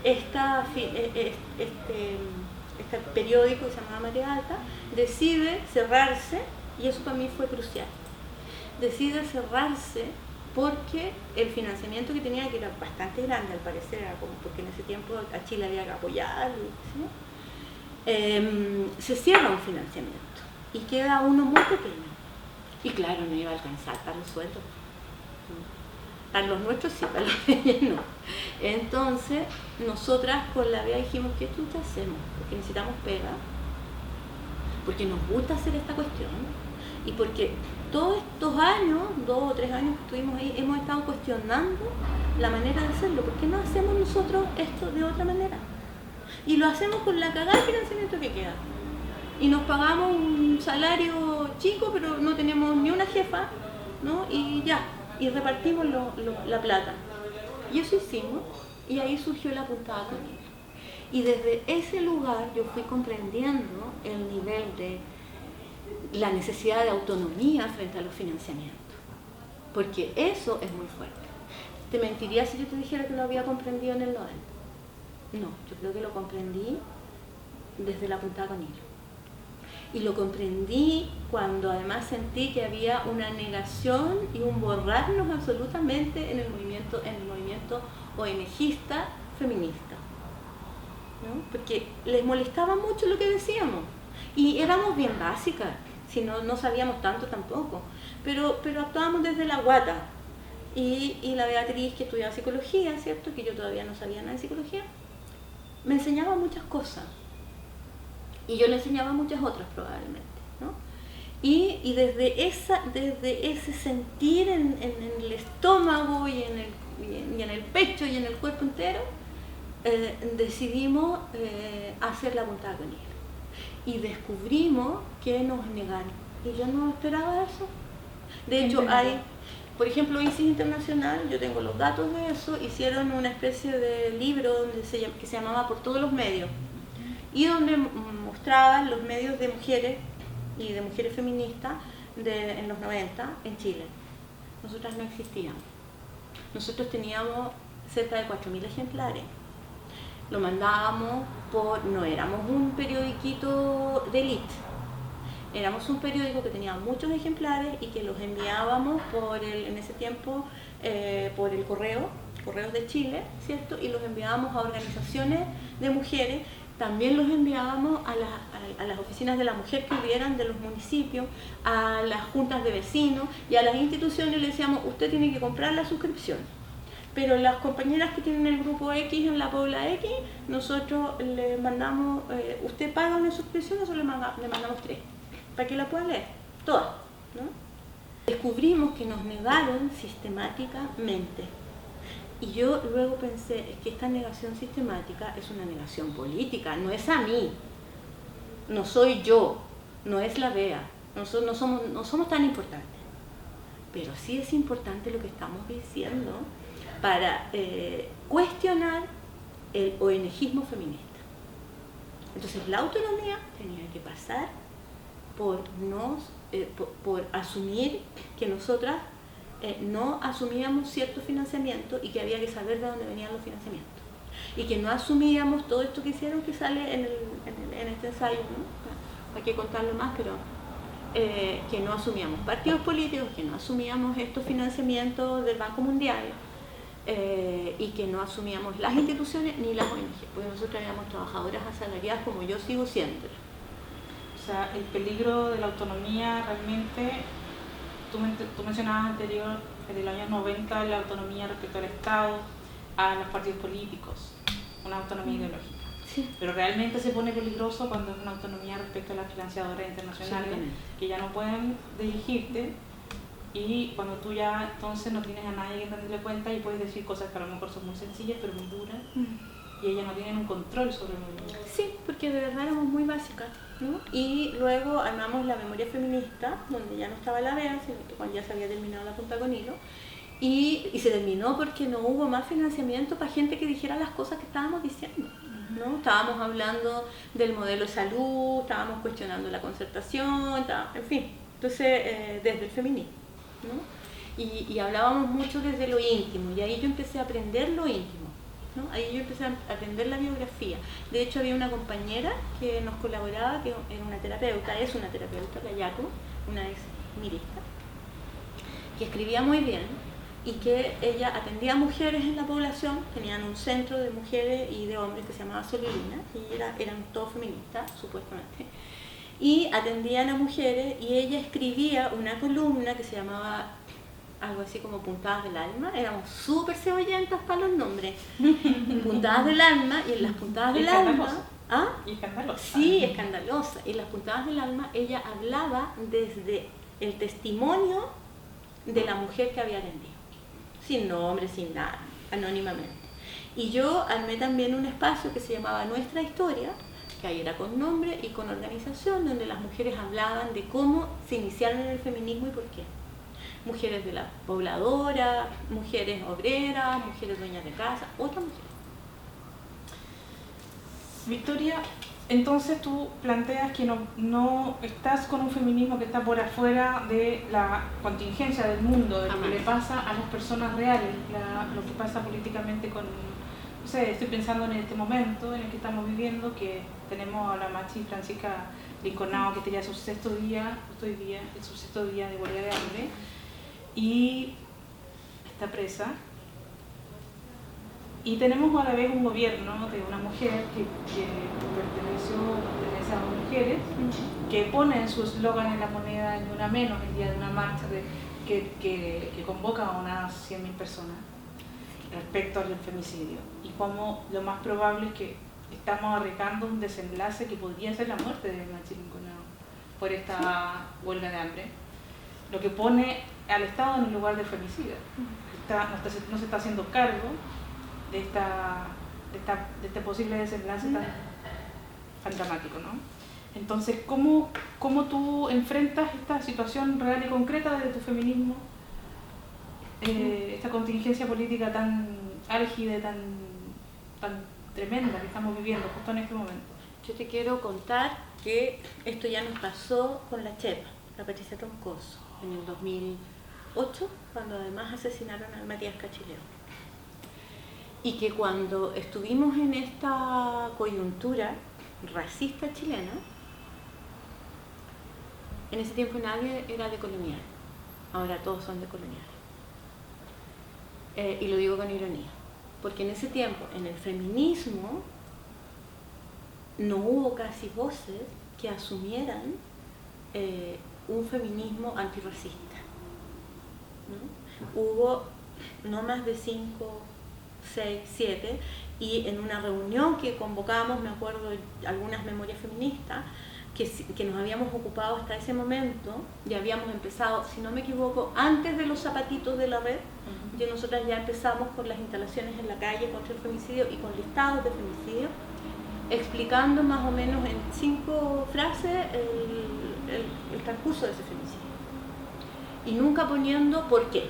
Speaker 2: este periódico que se llamaba Marea Alta decide cerrarse, y eso para mí fue crucial. Decide cerrarse porque el financiamiento que tenía, que era bastante grande al parecer, era como porque en ese tiempo a Chile había que apoyarlo, ¿sí? Se cierra un financiamiento y queda uno muy pequeño. Y claro, no iba a alcanzar para los sueldos. Para los nuestros sí, para los de ellos no. Entonces, nosotras con la Bea dijimos: ¿qué chucha hacemos? Porque necesitamos pega, porque nos gusta hacer esta cuestión y porque todos estos años, 2 o 3 años que estuvimos ahí, hemos estado cuestionando la manera de hacerlo. ¿Por qué no hacemos nosotros esto de otra manera? Y lo hacemos con la cagada de financiamiento que queda. Y nos pagamos un salario chico, pero no tenemos ni una jefa, ¿no? Y ya, y repartimos la plata. Y eso hicimos, y ahí surgió la puntada con ella. Y desde ese lugar yo fui comprendiendo el nivel de la necesidad de autonomía frente a los financiamientos. Porque eso es muy fuerte. Te mentiría si yo te dijera que lo había comprendido en el 90. No, yo creo que lo comprendí desde la puntada con hilo. Y lo comprendí cuando además sentí que había una negación y un borrarnos absolutamente en el movimiento ONGista feminista, ¿no? Porque les molestaba mucho lo que decíamos y éramos bien básicas, si no sabíamos tanto tampoco, pero actuábamos desde la guata. Y la Beatriz, que estudiaba psicología, ¿cierto? Que yo todavía no sabía nada de psicología, me enseñaba muchas cosas y yo le enseñaba muchas otras probablemente, ¿no? Y desde ese sentir en el estómago y en el pecho y en el cuerpo entero, decidimos hacer la puntada con hilo y descubrimos que nos negaron y yo no esperaba eso. De hecho hay, por ejemplo, ISIS Internacional, yo tengo los datos de eso, hicieron una especie de libro que se llamaba Por todos los medios y donde mostraban los medios de mujeres y de mujeres feministas en los 90 en Chile. Nosotras no existíamos. Nosotros teníamos cerca de 4.000 ejemplares. Lo mandábamos no éramos un periodiquito de élite, éramos un periódico que tenía muchos ejemplares y que los enviábamos en ese tiempo por el Correos de Chile, ¿cierto? Y los enviábamos a organizaciones de mujeres. También los enviábamos a las oficinas de la mujer que hubieran de los municipios, a las juntas de vecinos y a las instituciones. Le decíamos, usted tiene que comprar la suscripción, pero las compañeras que tienen el grupo X en la Pobla X, nosotros le mandamos, usted paga una suscripción, nosotros le mandamos 3, para que la pueda leer, todas, ¿no? Descubrimos que nos negaron sistemáticamente. Y yo luego pensé, es que esta negación sistemática es una negación política, no es a mí, no soy yo, no es la Bea, no somos tan importantes. Pero sí es importante lo que estamos diciendo para cuestionar el ONGismo feminista. Entonces la autonomía tenía que pasar por asumir que nosotras no asumíamos cierto financiamiento y que había que saber de dónde venían los financiamientos y que no asumíamos todo esto que hicieron que sale en este ensayo, ¿no? Hay que contarlo más, pero que no asumíamos partidos políticos, que no asumíamos estos financiamientos del Banco Mundial y que no asumíamos las instituciones ni las ONG, porque nosotros éramos trabajadoras asalariadas como yo sigo siendo.
Speaker 1: O sea, el peligro de la autonomía realmente... Tú mencionabas anterior, en el año 90, la autonomía respecto al Estado, a los partidos políticos, una autonomía ideológica.
Speaker 2: Sí.
Speaker 1: Pero realmente se pone peligroso cuando es una autonomía respecto a las financiadoras internacionales, que ya no pueden dirigirte, y cuando tú ya entonces no tienes a nadie que rendirle cuenta y puedes decir cosas que a lo mejor son muy sencillas pero muy duras, y ellas no tienen un control sobre el mundo.
Speaker 2: Sí, porque de verdad éramos muy básicas, ¿no? Y luego armamos la memoria feminista, donde ya no estaba la Bea, sino que cuando ya se había terminado la punta con hilo, y se terminó porque no hubo más financiamiento para gente que dijera las cosas que estábamos diciendo, ¿no? Estábamos hablando del modelo de salud, estábamos cuestionando la concertación, en fin, entonces desde el feminismo, ¿no? Y hablábamos mucho desde lo íntimo, y ahí yo empecé a aprender lo íntimo, ¿no? Ahí yo empecé a aprender la biografía. De hecho había una compañera que nos colaboraba, que era una terapeuta, la Yaku, una ex mirista, que escribía muy bien y que ella atendía a mujeres en la población. Tenían un centro de mujeres y de hombres que se llamaba Solilina y eran todos feministas, supuestamente, y atendían a mujeres, y ella escribía una columna que se llamaba algo así como Puntadas del Alma. Éramos súper cebollentas para los nombres. Puntadas del Alma, y en las Puntadas del Alma... ¿Ah?
Speaker 1: Y escandalosa.
Speaker 2: Sí, escandalosa. Y en las Puntadas del Alma ella hablaba desde el testimonio de la mujer que había atendido, sin nombre, sin nada, anónimamente. Y yo armé también un espacio que se llamaba Nuestra Historia, que ahí era con nombre y con organización, donde las mujeres hablaban de cómo se iniciaron en el feminismo y por qué. Mujeres de la pobladora, mujeres obreras, mujeres dueñas de casa, otras mujeres.
Speaker 1: Victoria, entonces tú planteas que no estás con un feminismo que está por afuera de la contingencia del mundo, de lo que le pasa a las personas reales, lo que pasa políticamente con no sé, estoy pensando en este momento en el que estamos viviendo, que tenemos a la machi Francisca Rinconado, que tenía su sexto día, justo hoy día, su sexto día de huelga de hambre, y está presa. Y tenemos a la vez un gobierno de una mujer que pertenece a las mujeres, que pone en su eslogan en la moneda "Ni una menos", el día de una marcha que convoca a unas 100.000 personas respecto al femicidio. Y como lo más probable es que estamos arriesgando un desenlace que podría ser la muerte de Machi Rinconado por esta huelga de hambre, lo que pone al Estado en el lugar del femicida. No se está haciendo cargo de este posible desenlace tan dramático, ¿no? Entonces, ¿cómo tú enfrentas esta situación real y concreta de tu feminismo, esta contingencia política tan álgida y tan tremenda que estamos viviendo justo en este momento?
Speaker 2: Yo te quiero contar que esto ya nos pasó con la Chepa, la Patricia Troncoso, en el 2008, cuando además asesinaron a Matías Cachileo. Y que cuando estuvimos en esta coyuntura racista chilena, en ese tiempo nadie era decolonial, ahora todos son decoloniales. Y lo digo con ironía, porque en ese tiempo, en el feminismo, no hubo casi voces que asumieran un feminismo antirracista, ¿no? Hubo no más de 5, 6, 7, y en una reunión que convocamos, me acuerdo, algunas memorias feministas, que nos habíamos ocupado hasta ese momento, ya habíamos empezado, si no me equivoco, antes de los zapatitos de la red, nosotras ya empezamos con las instalaciones en la calle contra el femicidio y con listados de femicidio, explicando más o menos en 5 frases el transcurso de ese femicidio. Y nunca poniendo por qué,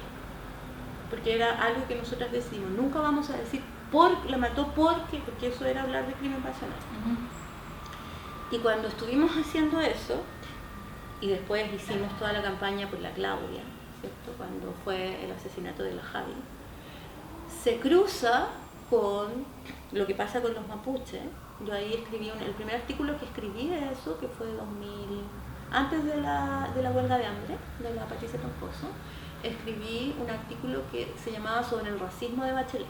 Speaker 2: porque era algo que nosotras decidimos. Nunca vamos a decir la mató porque eso era hablar de crimen pasional. Y cuando estuvimos haciendo eso, y después hicimos toda la campaña por la Claudia, ¿cierto? Cuando fue el asesinato de la Javi, se cruza con lo que pasa con los mapuches. Yo ahí escribí el primer artículo que escribí de eso, que fue 2000, antes de la huelga de hambre, de la Patricia Troncoso, escribí un artículo que se llamaba Sobre el racismo de Bachelet,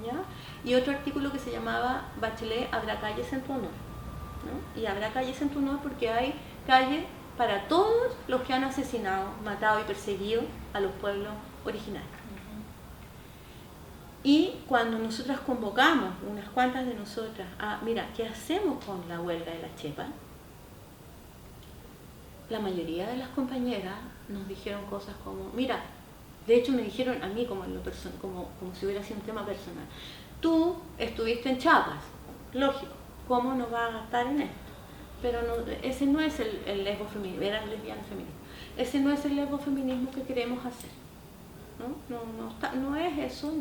Speaker 2: ¿ya? Y otro artículo que se llamaba Bachelet, habrá calles en tu honor, ¿no? Y habrá calles en tu honor porque hay calles para todos los que han asesinado, matado y perseguido a los pueblos originarios. Y cuando nosotras convocamos, unas cuantas de nosotras, mira, ¿qué hacemos con la huelga de la Chepa? La mayoría de las compañeras nos dijeron cosas como, mira, de hecho me dijeron a mí como si hubiera sido un tema personal, tú estuviste en Chiapas, lógico, ¿cómo no vas a gastar en esto? Pero no, ese no es el lesbofeminismo, eran lesbianas feministas, ese no es el lesbofeminismo que queremos hacer, no es eso,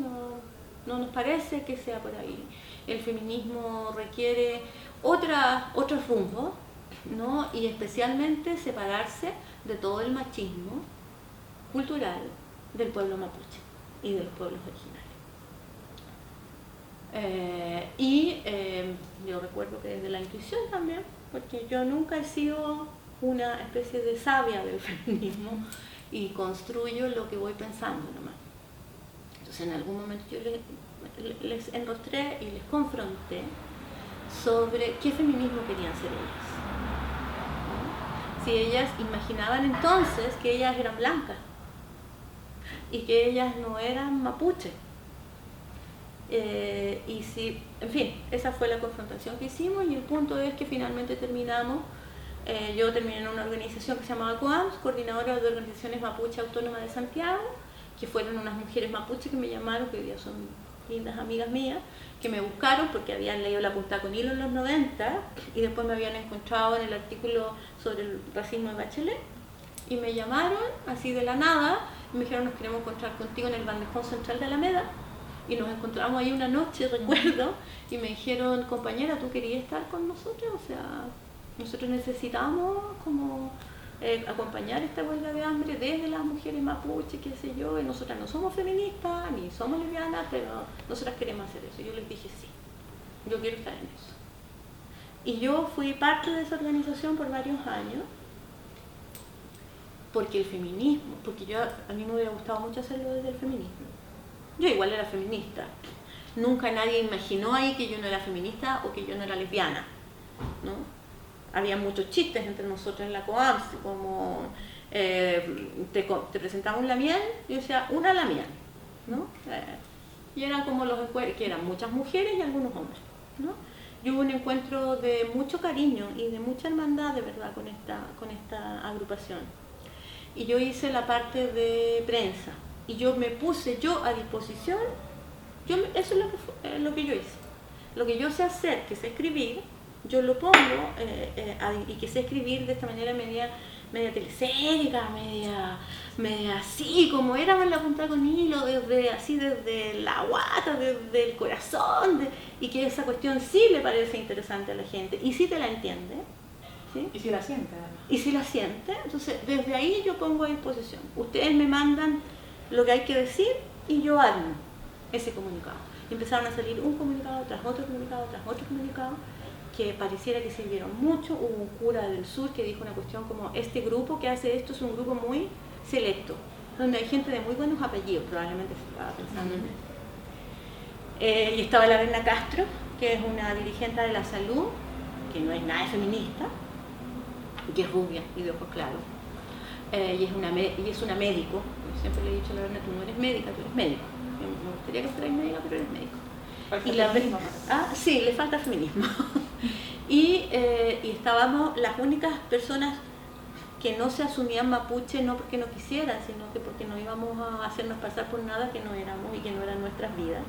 Speaker 2: no nos parece que sea por ahí. El feminismo requiere otro rumbo, ¿no? Y especialmente separarse de todo el machismo cultural del pueblo mapuche y de los pueblos originarios. Yo recuerdo que desde la intuición también, porque yo nunca he sido una especie de sabia del feminismo y construyo lo que voy pensando nomás. Entonces en algún momento yo les enrostré y les confronté sobre qué feminismo querían ser ellas. Si ellas imaginaban entonces que ellas eran blancas y que ellas no eran mapuche. Y si, en fin, esa fue la confrontación que hicimos y el punto es que finalmente terminamos. Yo terminé en una organización que se llamaba COAMS, Coordinadora de Organizaciones Mapuche Autónomas de Santiago, que fueron unas mujeres mapuche que me llamaron, que hoy día son lindas amigas mías, que me buscaron porque habían leído La Punta con Hilo en los 90 y después me habían encontrado en el artículo sobre el racismo de Bachelet y me llamaron así de la nada y me dijeron nos queremos encontrar contigo en el bandejón central de Alameda y nos encontramos ahí una noche, recuerdo, y me dijeron, compañera, ¿tú querías estar con nosotros? O sea, nosotros necesitamos como acompañar esta huelga de hambre desde las mujeres mapuche, qué sé yo, y nosotras no somos feministas, ni somos lesbianas, pero nosotras queremos hacer eso. Y yo les dije, sí, yo quiero estar en eso. Y yo fui parte de esa organización por varios años, porque el feminismo, a mí me hubiera gustado mucho hacerlo desde el feminismo. Yo igual era feminista. Nunca nadie imaginó ahí que yo no era feminista o que yo no era lesbiana, ¿no? Había muchos chistes entre nosotros en la COAMS, como te presentamos la miel, yo decía, una la miel, ¿no? Y eran como los encuentros, que eran muchas mujeres y algunos hombres, ¿no? Y hubo un encuentro de mucho cariño y de mucha hermandad, de verdad, con esta agrupación. Y yo hice la parte de prensa, y yo me puse a disposición, eso es lo que yo hice. Lo que yo sé hacer, que sé escribir, yo lo pongo, y que sé escribir de esta manera media telesérica, media así, como era en la punta con hilo, desde la guata, desde el corazón, y que esa cuestión sí le parece interesante a la gente, y sí te la entiende, ¿sí?
Speaker 1: Y si la siente.
Speaker 2: Y si la siente, entonces desde ahí yo pongo a disposición. Ustedes me mandan lo que hay que decir y yo armo ese comunicado. Y empezaron a salir un comunicado tras otro comunicado, tras otro comunicado, que pareciera que sirvieron mucho. Hubo un cura del sur que dijo una cuestión como, este grupo que hace esto es un grupo muy selecto, donde hay gente de muy buenos apellidos, probablemente se estaba pensando en eso. Y estaba la Elena Castro, que es una dirigente de la salud, que no es nada feminista, que es rubia y de ojos claros, y es una médico. Yo siempre le he dicho a la Elena, tú no eres médica, tú eres médico. Me gustaría que fueras médica, pero eres médico. Sí, le falta feminismo. y estábamos las únicas personas que no se asumían mapuche, no porque no quisieran, sino que porque no íbamos a hacernos pasar por nada que no éramos y que no eran nuestras vidas.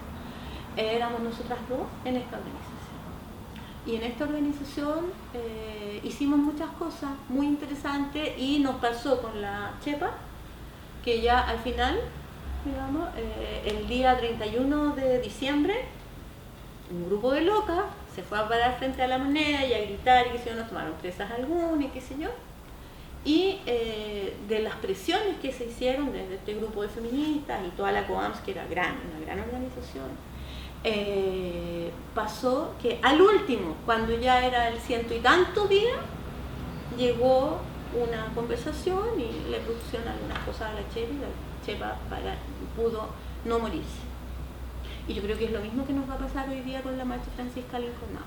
Speaker 2: Éramos nosotras dos en esta organización. Y en esta organización hicimos muchas cosas muy interesantes, y nos pasó con la Chepa, que ya al final, digamos, el día 31 de diciembre, un grupo de locas se fue a parar frente a la Moneda y a gritar, y que se nos tomaron presas algunas y qué sé yo. Y de las presiones que se hicieron desde este grupo de feministas y toda la COAMS, que era una gran organización, pasó que al último, cuando ya era el 100 y tanto día, llegó una conversación y le propusieron algunas cosas a la Chepa, y la Chepa pudo no morirse. Y yo creo que es lo mismo que nos va a pasar hoy día con la marcha franciscal informada.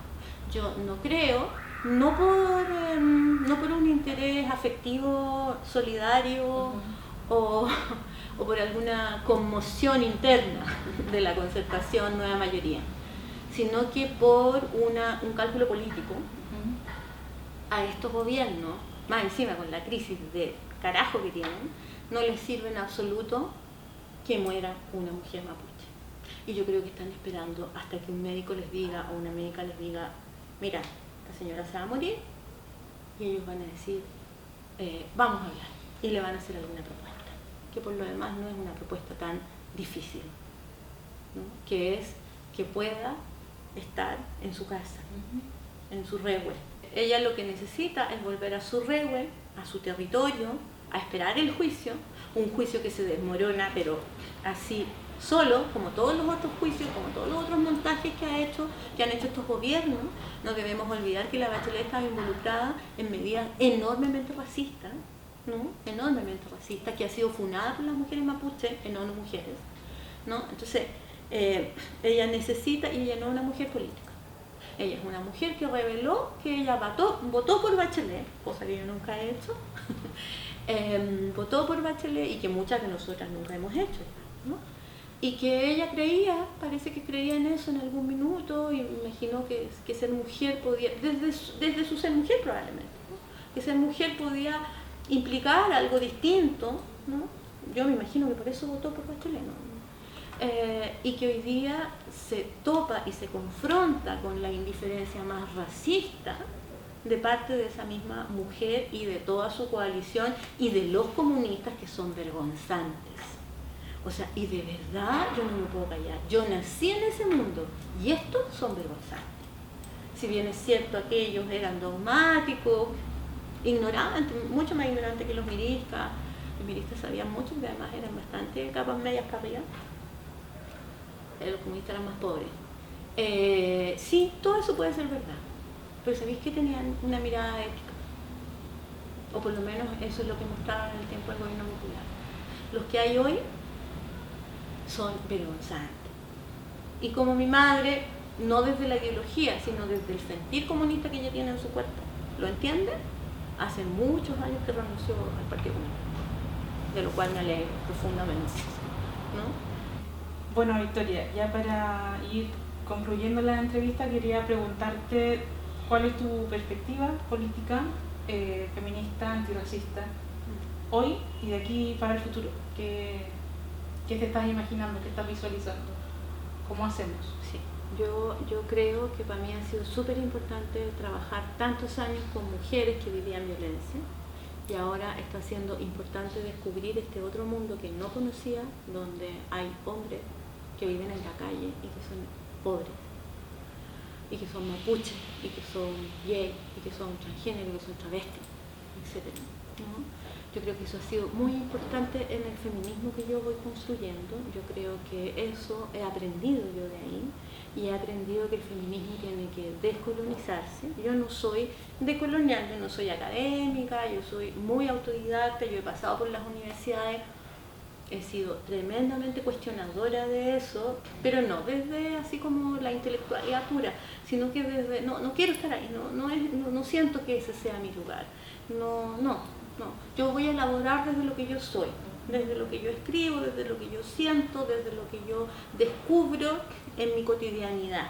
Speaker 2: Yo no creo, no por un interés afectivo, solidario, o por alguna conmoción interna de la Concertación Nueva Mayoría, sino que por un cálculo político. A estos gobiernos, más encima con la crisis de carajo que tienen, no les sirve en absoluto que muera una mujer mapuche. Y yo creo que están esperando hasta que un médico les diga, o una médica les diga, mira, esta señora se va a morir, y ellos van a decir, vamos a hablar, y le van a hacer alguna propuesta, que por lo demás no es una propuesta tan difícil, ¿no? Que es que pueda estar en su casa, en su rehue. Ella lo que necesita es volver a su rehue, a su territorio, a esperar el juicio, un juicio que se desmorona, pero así solo, como todos los otros juicios, como todos los otros montajes que han hecho estos gobiernos. No debemos olvidar que la Bachelet estaba involucrada en medidas enormemente racistas, ¿no? Enormemente racistas, que ha sido funada por las mujeres mapuche, enormes mujeres, ¿no? Entonces, ella necesita, y ella no es una mujer política. Ella es una mujer que reveló que ella votó por Bachelet, cosa que yo nunca he hecho, votó por Bachelet, y que muchas de nosotras nunca hemos hecho, ¿no? Y que ella parece que creía en eso en algún minuto, y me imaginó que ser mujer podía, desde su ser mujer probablemente, ¿no? Que ser mujer podía implicar algo distinto, ¿no? Yo me imagino que por eso votó por Bachelet, ¿no? Y que hoy día se topa y se confronta con la indiferencia más racista de parte de esa misma mujer y de toda su coalición y de los comunistas, que son vergonzantes. O sea, y de verdad yo no me puedo callar. Yo nací en ese mundo y estos son vergonzantes. Si bien es cierto, aquellos eran dogmáticos, ignorante, mucho más ignorante que los miristas. Los miristas sabían mucho, que además eran bastante capas medias para arriba. Los comunistas eran más pobres. Sí, todo eso puede ser verdad, pero ¿sabéis que tenían una mirada ética? O por lo menos eso es lo que mostraban en el tiempo del gobierno popular. Los que hay hoy son vergonzantes. Y como mi madre, no desde la ideología, sino desde el sentir comunista que ella tiene en su cuerpo, ¿lo entiende? Hace muchos años que renunció al Partido Comunista, de lo cual me alegro profundamente, ¿no?
Speaker 1: Bueno, Victoria, ya para ir concluyendo la entrevista, quería preguntarte cuál es tu perspectiva política, feminista, antirracista, hoy y de aquí para el futuro. ¿Qué te estás imaginando, qué estás visualizando? ¿Cómo hacemos?
Speaker 2: Sí, yo creo que para mí ha sido súper importante trabajar tantos años con mujeres que vivían violencia, y ahora está siendo importante descubrir este otro mundo que no conocía, donde hay hombres que viven en la calle y que son pobres, y que son mapuches, y que son gay, y que son transgénero, y que son travestis, etc., ¿no? Yo creo que eso ha sido muy importante en el feminismo que yo voy construyendo. Yo creo que eso he aprendido yo de ahí, y he aprendido que el feminismo tiene que descolonizarse. Yo no soy decolonial, yo no soy académica, yo soy muy autodidacta, yo he pasado por las universidades, he sido tremendamente cuestionadora de eso, pero no desde así como la intelectualidad pura, sino que desde, no quiero estar ahí, no siento que ese sea mi lugar, no, yo voy a elaborar desde lo que yo soy, desde lo que yo escribo, desde lo que yo siento, desde lo que yo descubro en mi cotidianidad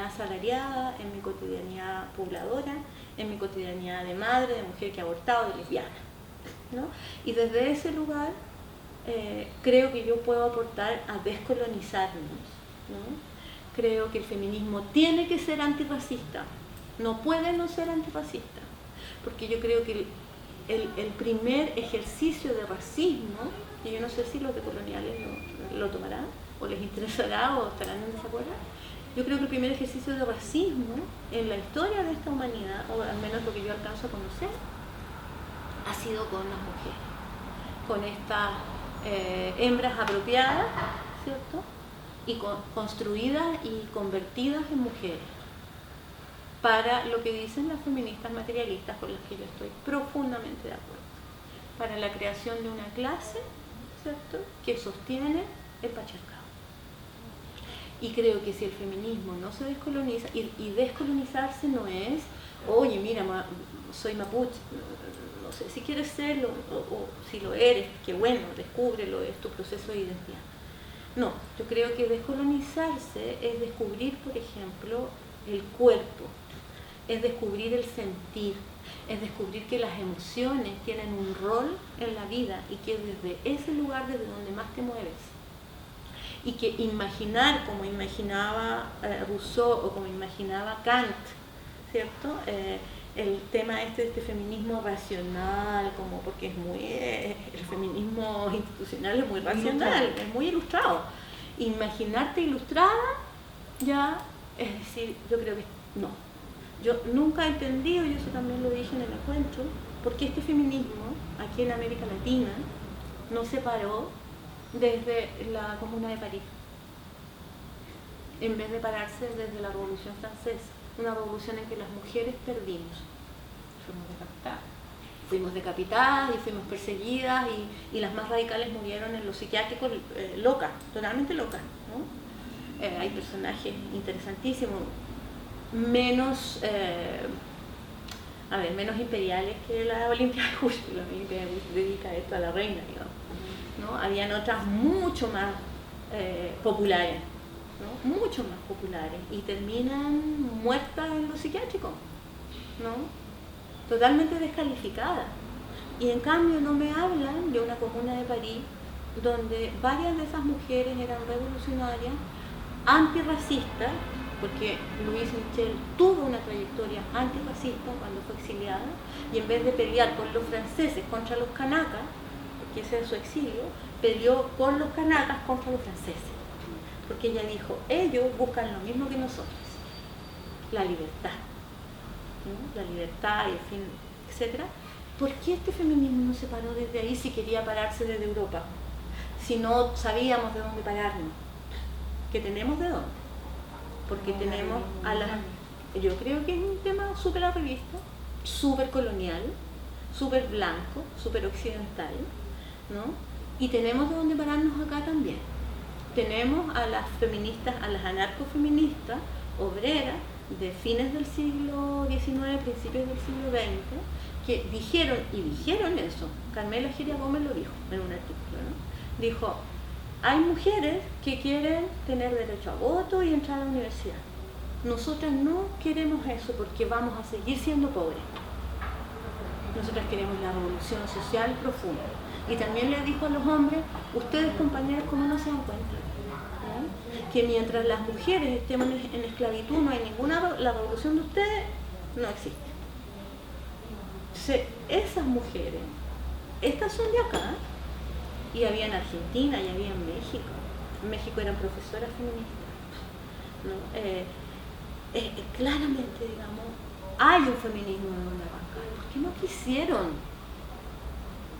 Speaker 2: asalariada, en mi cotidianidad pobladora, en mi cotidianidad de madre, de mujer que ha abortado, de lesbiana, ¿no? Y desde ese lugar creo que yo puedo aportar a descolonizarnos, ¿no? Creo que el feminismo tiene que ser antirracista, no puede no ser antirracista, porque yo creo que el primer ejercicio de racismo, y yo no sé si los decoloniales lo tomarán, o les interesará, o estarán en desacuerdo, yo creo que el primer ejercicio de racismo en la historia de esta humanidad, o al menos lo que yo alcanzo a conocer, ha sido con las mujeres, con estas hembras apropiadas, ¿cierto? Y construidas y convertidas en mujeres, para lo que dicen las feministas materialistas, con las que yo estoy profundamente de acuerdo, para la creación de una clase, ¿cierto?, que sostiene el patriarcado. Y creo que si el feminismo no se descoloniza, y descolonizarse no es, oye, mira, soy mapuche, no sé si quieres serlo, o si lo eres, qué bueno, descúbrelo, es tu proceso de identidad. No, yo creo que descolonizarse es descubrir, por ejemplo, el cuerpo, es descubrir el sentir, es descubrir que las emociones tienen un rol en la vida, y que desde ese lugar desde donde más te mueves, y que imaginar como imaginaba Rousseau o como imaginaba Kant, ¿cierto? El tema de este feminismo racional, como porque es muy el feminismo institucional es muy racional, es muy ilustrado. Imaginarte ilustrada, ya, es decir, yo creo que no. Yo nunca he entendido, y eso también lo dije en el encuentro, por qué este feminismo aquí en América Latina no se paró desde la Comuna de París, en vez de pararse desde la Revolución Francesa, una revolución en que las mujeres perdimos. Fuimos decapitadas y fuimos perseguidas, y las más radicales murieron en los psiquiátricos locas, totalmente locas, ¿no? Hay personajes interesantísimos, menos imperiales que la Olimpia de Julio. La Olimpia de Julio dedica esto a la reina, digamos, ¿no? Habían otras mucho más populares, ¿no? Mucho más populares, y terminan muertas en los psiquiátricos, ¿no? Totalmente descalificadas. Y en cambio no me hablan de una Comuna de París donde varias de esas mujeres eran revolucionarias, antirracistas, porque Louise Michel tuvo una trayectoria antirracista cuando fue exiliada, y en vez de pelear con los franceses contra los canacas, porque ese es su exilio, peleó con los canacas contra los franceses, porque ella dijo, ellos buscan lo mismo que nosotros, la libertad, ¿no? La libertad y, en fin, etc. ¿Por qué este feminismo no se paró desde ahí si quería pararse desde Europa? Si no sabíamos de dónde pararnos. ¿Que tenemos de dónde? Porque tenemos a las... Yo creo que es un tema súper arribista, súper colonial, súper blanco, súper occidental, ¿no? Y tenemos de dónde pararnos acá también. Tenemos a las feministas, a las anarcofeministas, obreras, de fines del siglo XIX, principios del siglo XX, que dijeron eso. Carmela Giria Gómez lo dijo en un artículo, ¿no? Dijo, hay mujeres que quieren tener derecho a voto y entrar a la universidad. Nosotras no queremos eso porque vamos a seguir siendo pobres. Nosotras queremos la revolución social profunda. Y también le dijo a los hombres, ustedes compañeros, ¿cómo no se dan cuenta? ¿no? Que mientras las mujeres estemos en esclavitud no hay ninguna, la revolución de ustedes no existe. Entonces, esas mujeres, estas son de acá, y había en Argentina, y había en México. En México eran profesoras feministas, ¿no? Claramente, digamos, hay un feminismo en una banca. ¿Por qué no quisieron?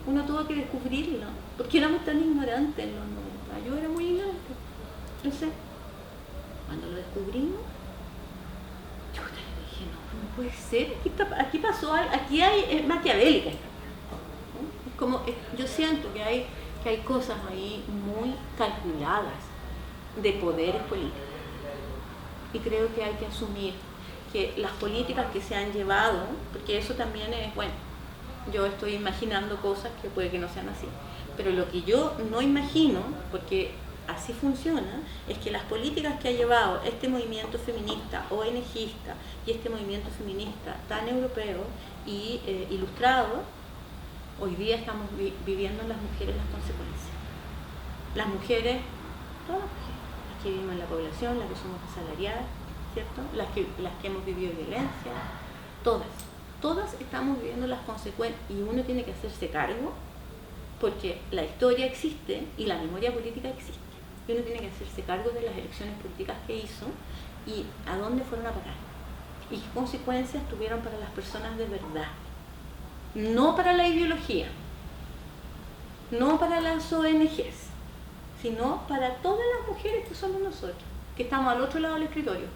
Speaker 2: Uno tuvo que descubrirlo. ¿Por qué éramos tan ignorantes en los 90? Yo era muy ignorante. Entonces, cuando lo descubrimos, yo dije, no puede ser. Aquí pasó algo, aquí es maquiavélica. ¿no? Es como, yo siento que hay cosas ahí muy calculadas de poderes políticos. Y creo que hay que asumir que las políticas que se han llevado, porque eso también es, bueno, yo estoy imaginando cosas que puede que no sean así, pero lo que yo no imagino, porque así funciona, es que las políticas que ha llevado este movimiento feminista, ONGista, y este movimiento feminista tan europeo y ilustrado, hoy día estamos viviendo en las mujeres las consecuencias. Las mujeres, todas las mujeres, las que vivimos en la población, las que somos asalariadas, ¿cierto? Las que hemos vivido violencia, todas estamos viviendo las consecuencias y uno tiene que hacerse cargo porque la historia existe y la memoria política existe. Y uno tiene que hacerse cargo de las elecciones políticas que hizo y a dónde fueron a parar y qué consecuencias tuvieron para las personas de verdad. No para la ideología, no para las ONGs, sino para todas las mujeres que somos nosotros, que estamos al otro lado del escritorio.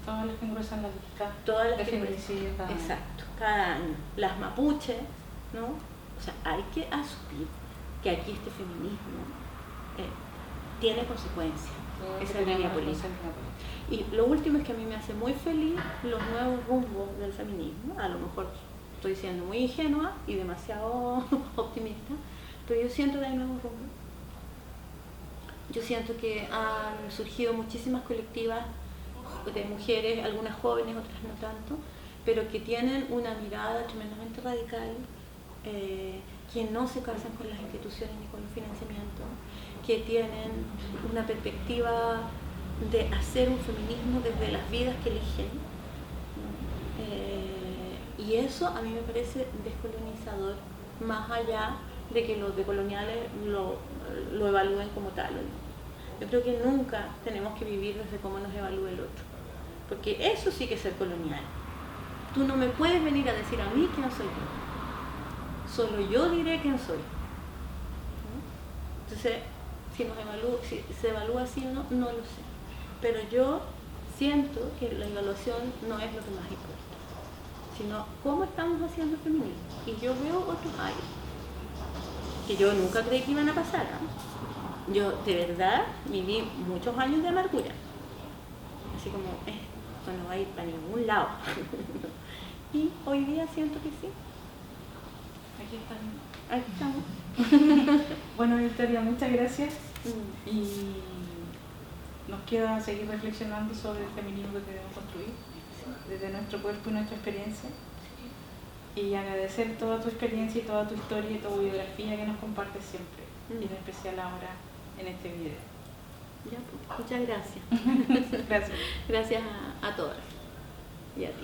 Speaker 1: Todas las que ingresan la lista
Speaker 2: Todas las
Speaker 1: de
Speaker 2: que
Speaker 1: feminicidio cada año.
Speaker 2: Exacto, cada año. Las mapuches, ¿no? O sea, hay que asumir que aquí este feminismo tiene consecuencias. Esa línea política. Y lo último es que a mí me hace muy feliz los nuevos rumbos del feminismo. A lo mejor estoy siendo muy ingenua y demasiado optimista, pero yo siento que hay nuevos rumbos. Yo siento que han surgido muchísimas colectivas de mujeres, algunas jóvenes, otras no tanto, pero que tienen una mirada tremendamente radical, que no se casan con las instituciones ni con los financiamientos, que tienen una perspectiva de hacer un feminismo desde las vidas que eligen. Y eso a mí me parece descolonizador, más allá de que los decoloniales lo evalúen como tal. Yo creo que nunca tenemos que vivir desde cómo nos evalúa el otro, porque eso sí que es ser colonial. Tú no me puedes venir a decir a mí quién soy yo, solo yo diré quién soy. Entonces, si se evalúa así, no lo sé, pero yo siento que la evaluación no es lo que más importa, sino cómo estamos haciendo el feminismo. Y yo veo otros aires que yo nunca creí que iban a pasar, ¿eh? Yo de verdad viví muchos años de amargura, así como esto no va a ir para ningún lado. Y hoy día siento que sí. Aquí estamos.
Speaker 1: Bueno, Victoria, muchas gracias. Y nos queda seguir reflexionando sobre el feminismo que debemos construir desde nuestro cuerpo y nuestra experiencia. Y agradecer toda tu experiencia y toda tu historia y tu biografía que nos compartes siempre, y en especial ahora en este video.
Speaker 2: Ya, pues, muchas gracias.
Speaker 1: Gracias.
Speaker 2: Gracias a todas y a ti.